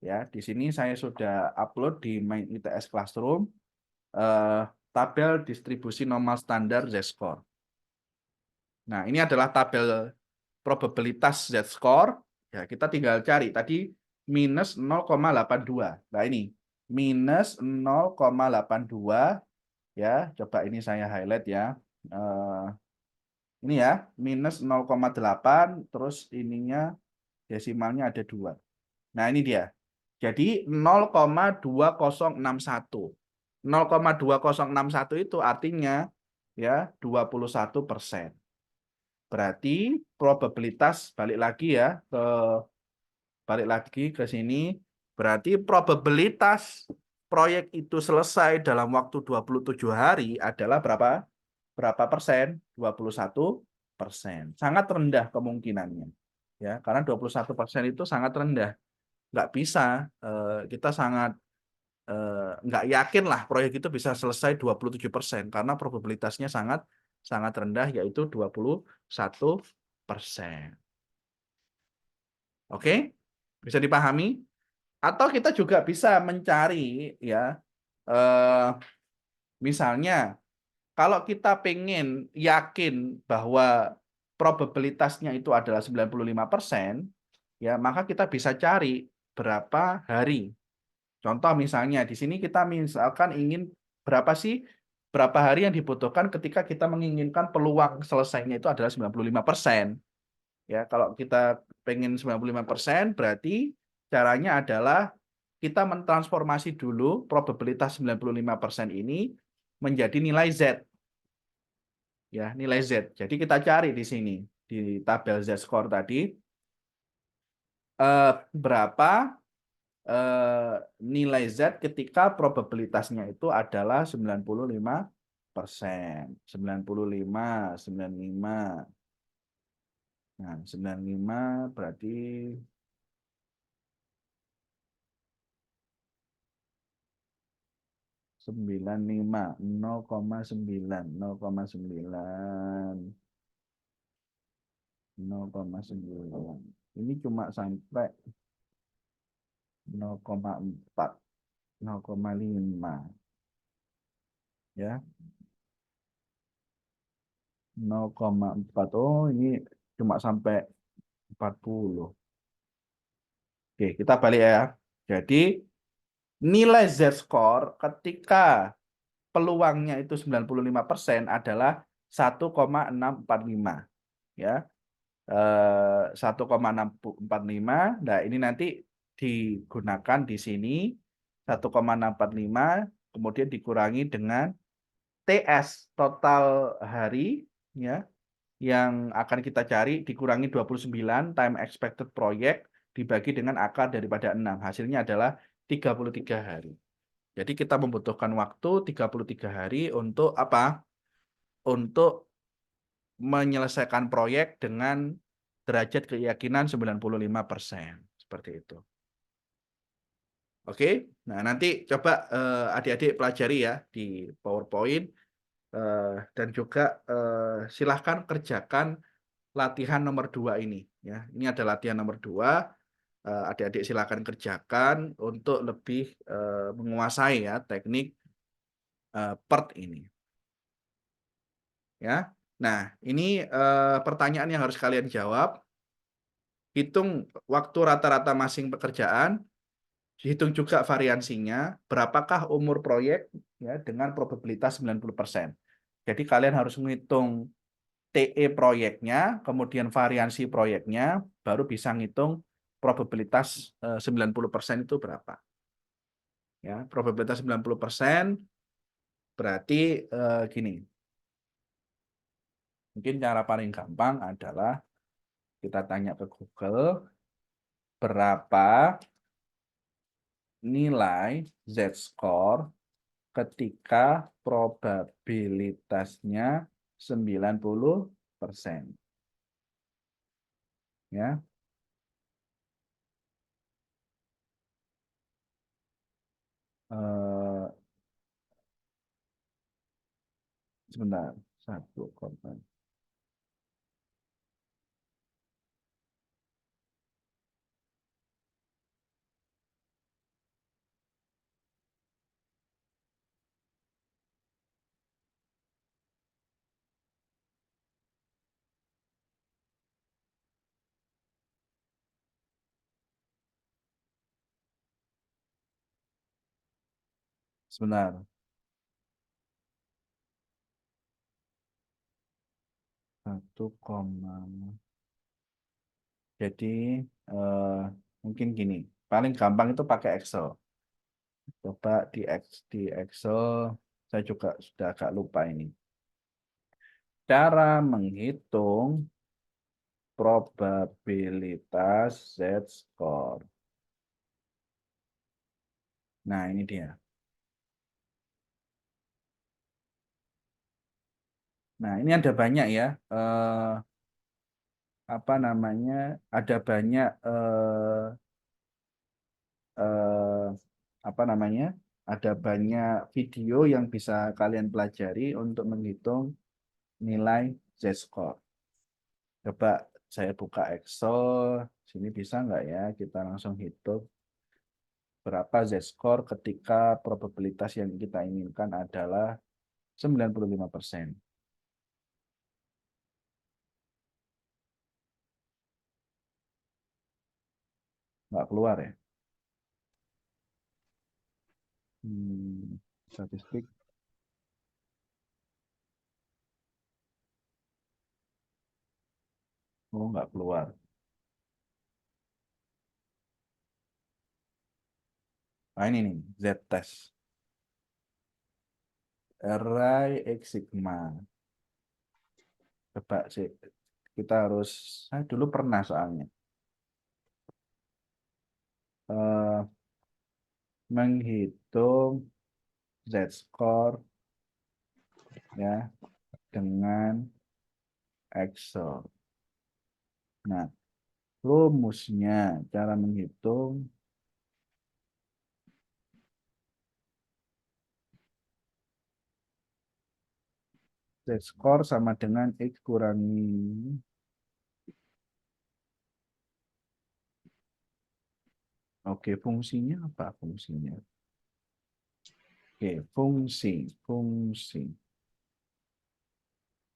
Ya, di sini saya sudah upload di Main ITS Classroom tabel distribusi normal standar Z-score. Nah, ini adalah tabel probabilitas Z-score, ya kita tinggal cari tadi minus 0,82. Nah ini minus 0,82 ya. Coba ini saya highlight ya. Ini ya minus 0,8 terus ininya desimalnya ada 2. Nah ini dia. Jadi 0,2061. 0,2061 itu artinya ya 21%. Berarti probabilitas balik lagi ke sini, berarti probabilitas proyek itu selesai dalam waktu 27 hari adalah berapa? Berapa persen? 21%. Sangat rendah kemungkinannya. Ya, karena 21% itu sangat rendah. Nggak bisa, kita sangat nggak yakin lah proyek itu bisa selesai 27% karena probabilitasnya sangat rendah yaitu 21%. Oke? Bisa dipahami? Atau kita juga bisa mencari ya misalnya kalau kita pengen yakin bahwa probabilitasnya itu adalah 95%, ya maka kita bisa cari berapa hari. Contoh misalnya di sini kita misalkan ingin berapa hari yang dibutuhkan ketika kita menginginkan peluang selesainya itu adalah 95%. Ya, kalau kita pengen 95% berarti caranya adalah kita mentransformasi dulu probabilitas 95% ini menjadi nilai Z. Ya, nilai Z. Jadi kita cari di sini di tabel Z-score tadi berapa nilai Z ketika probabilitasnya itu adalah 95%. 95, 95. Nah, 95 berarti 95, 0,9, 0,9. Ini cuma sampai 0,4, 0,5. Ya. 0,4. Oh, ini cuma sampai 40. Oke, kita balik ya. Jadi nilai Z-score ketika peluangnya itu 95% adalah 1,645 ya. 1,645. Nah, ini nanti digunakan di sini 1,645 kemudian dikurangi dengan TS total hari ya yang akan kita cari dikurangi 29 time expected project dibagi dengan akar daripada 6. Hasilnya adalah 33 hari. Jadi kita membutuhkan waktu 33 hari untuk apa? Untuk menyelesaikan proyek dengan derajat keyakinan 95%. Seperti itu. Oke, nah nanti coba adik-adik pelajari ya di PowerPoint dan juga silahkan kerjakan latihan nomor 2 ini ya. Ini ada latihan nomor 2. Adik-adik silakan kerjakan untuk lebih menguasai ya teknik PERT ini. Ya. Nah, ini pertanyaan yang harus kalian jawab. Hitung waktu rata-rata masing pekerjaan, hitung juga variansinya, berapakah umur proyek ya dengan probabilitas 90%. Jadi kalian harus menghitung TE proyeknya, kemudian variansi proyeknya, baru bisa ngitung probabilitas 90% itu berapa. Ya, probabilitas 90% berarti gini. Mungkin cara paling gampang adalah kita tanya ke Google berapa nilai Z-score ketika probabilitasnya 90%. Ya. Sebentar, 1, sebentar. 1, jadi mungkin gini, paling gampang itu pakai Excel. Coba di Excel, saya juga sudah agak lupa ini. Cara menghitung probabilitas Z-score. Nah, ini dia. Nah, ini ada banyak ya. Apa namanya? Ada banyak apa namanya? Ada banyak video yang bisa kalian pelajari untuk menghitung nilai Z-score. Coba saya buka Excel, sini bisa nggak ya kita langsung hitung berapa Z-score ketika probabilitas yang kita inginkan adalah 95%. Nggak keluar ya? Statistik. Oh, nggak keluar. Nah, ini nih, Z-test. Array X sigma. Coba sih, kita harus, saya dulu pernah soalnya. Menghitung Z-score ya dengan Excel. Nah, rumusnya cara menghitung Z-score sama dengan X kurangi. Oke, fungsinya apa fungsinya? Oke,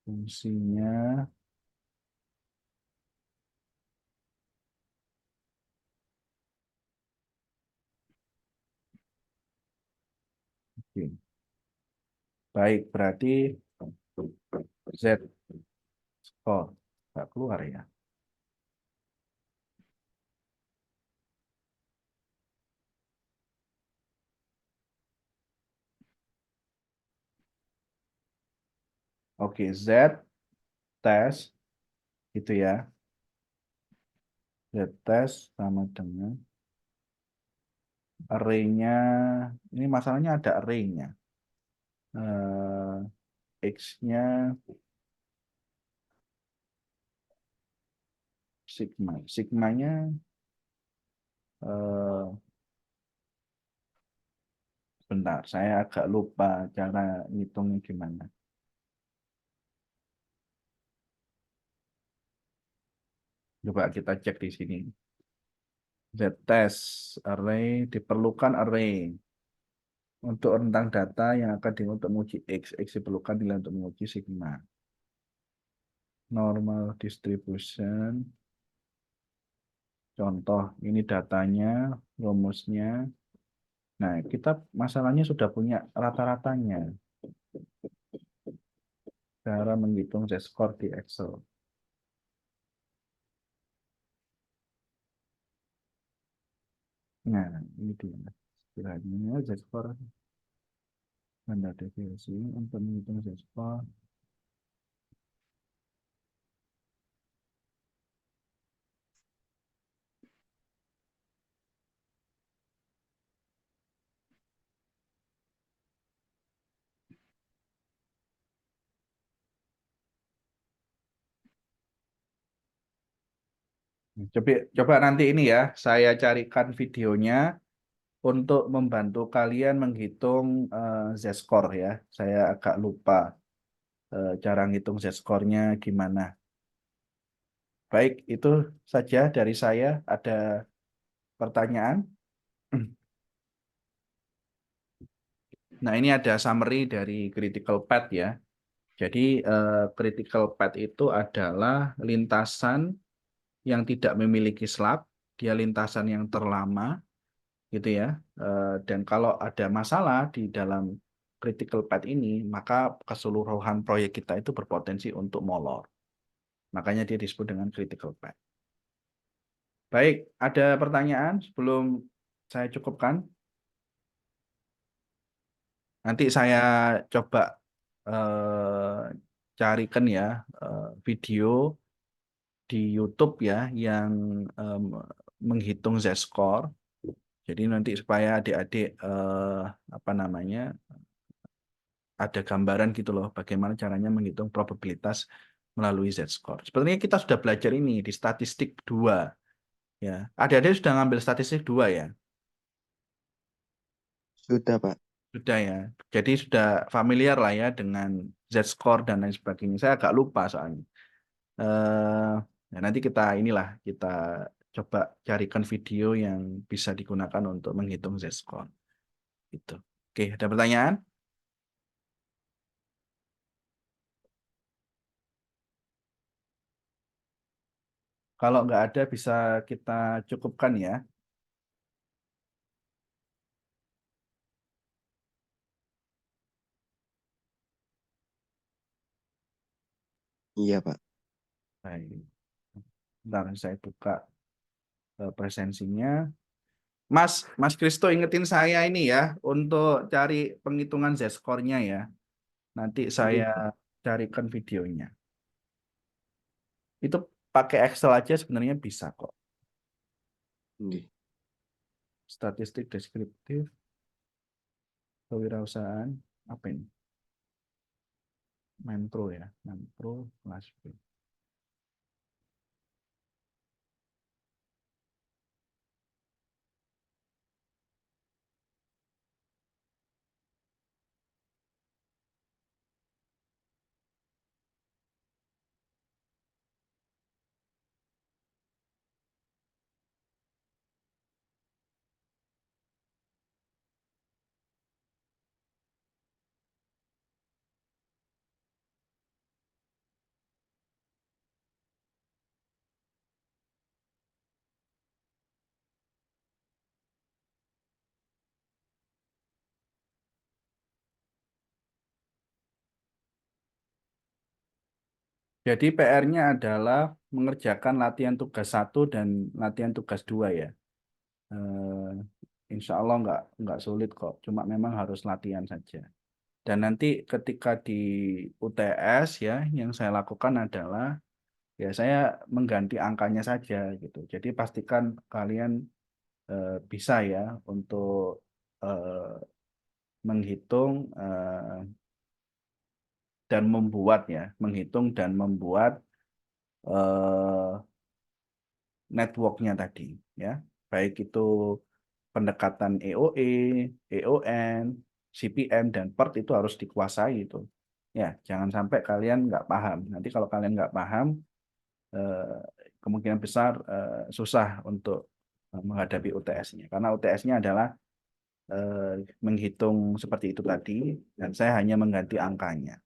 fungsinya oke. Baik, berarti Z score nggak keluar ya. Oke, Z test gitu ya. Z test sama dengan array-nya. Ini masalahnya ada array-nya. X-nya sigma. Sigmanya bentar, saya agak lupa cara ngitungnya gimana. Coba kita cek di sini. Z-test array diperlukan array untuk rentang data yang akan untuk menguji X. X diperlukan nilai untuk menguji sigma. Normal distribution. Contoh, ini datanya, rumusnya. Nah, kita masalahnya sudah punya rata-ratanya. Cara menghitung Z-score di Excel. Nah, ini dia. Istilahnya Z-score. Standar deviasi untuk menghitung Z-score. Coba nanti ini ya, saya carikan videonya untuk membantu kalian menghitung Z-score ya. Saya agak lupa cara ngitung Z-score-nya gimana. Baik, itu saja dari saya. Ada pertanyaan? Nah, ini ada summary dari critical path ya. Jadi critical path itu adalah lintasan yang tidak memiliki slab, dia lintasan yang terlama, gitu ya. Dan kalau ada masalah di dalam critical path ini, maka keseluruhan proyek kita itu berpotensi untuk molor. Makanya dia disebut dengan critical path. Baik, ada pertanyaan sebelum saya cukupkan? Nanti saya coba carikan ya video di YouTube ya yang menghitung Z-score. Jadi nanti supaya adik-adik apa namanya ada gambaran gitu loh bagaimana caranya menghitung probabilitas melalui Z-score. Sepertinya kita sudah belajar ini di statistik 2 ya. Adik-adik sudah ngambil statistik 2 ya? Sudah, Pak. Sudah ya. Jadi sudah familiar lah ya dengan Z-score dan lain sebagainya. Saya agak lupa soalnya. Ya nanti kita coba carikan video yang bisa digunakan untuk menghitung Z-score. Gitu. Oke, ada pertanyaan? Kalau nggak ada bisa kita cukupkan ya. Iya, Pak. Baik. Bentar, saya buka presensinya. Mas Kristo ingetin saya ini ya untuk cari penghitungan Z-score-nya ya. Nanti saya carikan videonya. Itu pakai Excel aja sebenarnya bisa kok. Nggih. Statistik deskriptif, kewirausahaan, apa ini? Menpro ya, Menpro kelas B. Jadi PR-nya adalah mengerjakan latihan tugas 1 dan latihan tugas 2 ya. Insya Allah nggak sulit kok, cuma memang harus latihan saja. Dan nanti ketika di UTS ya, yang saya lakukan adalah ya saya mengganti angkanya saja gitu. Jadi pastikan kalian bisa ya untuk menghitung dan membuat ya, menghitung dan membuat networknya tadi ya, baik itu pendekatan EOE, EON, CPM dan PERT itu harus dikuasai itu. Ya, jangan sampai kalian nggak paham. Nanti kalau kalian nggak paham, eh, kemungkinan besar susah untuk menghadapi UTS-nya. Karena UTS-nya adalah menghitung seperti itu tadi, dan saya hanya mengganti angkanya.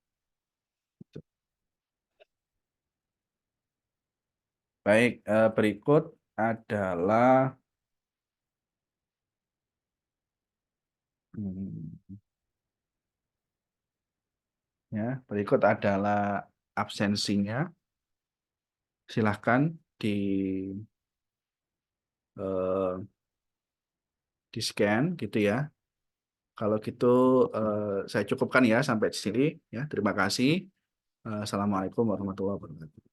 Baik, berikut adalah berikut adalah absensinya. Silahkan eh, di scan gitu ya. Kalau gitu saya cukupkan ya sampai di sini ya. Terima kasih. Assalamualaikum warahmatullahi wabarakatuh.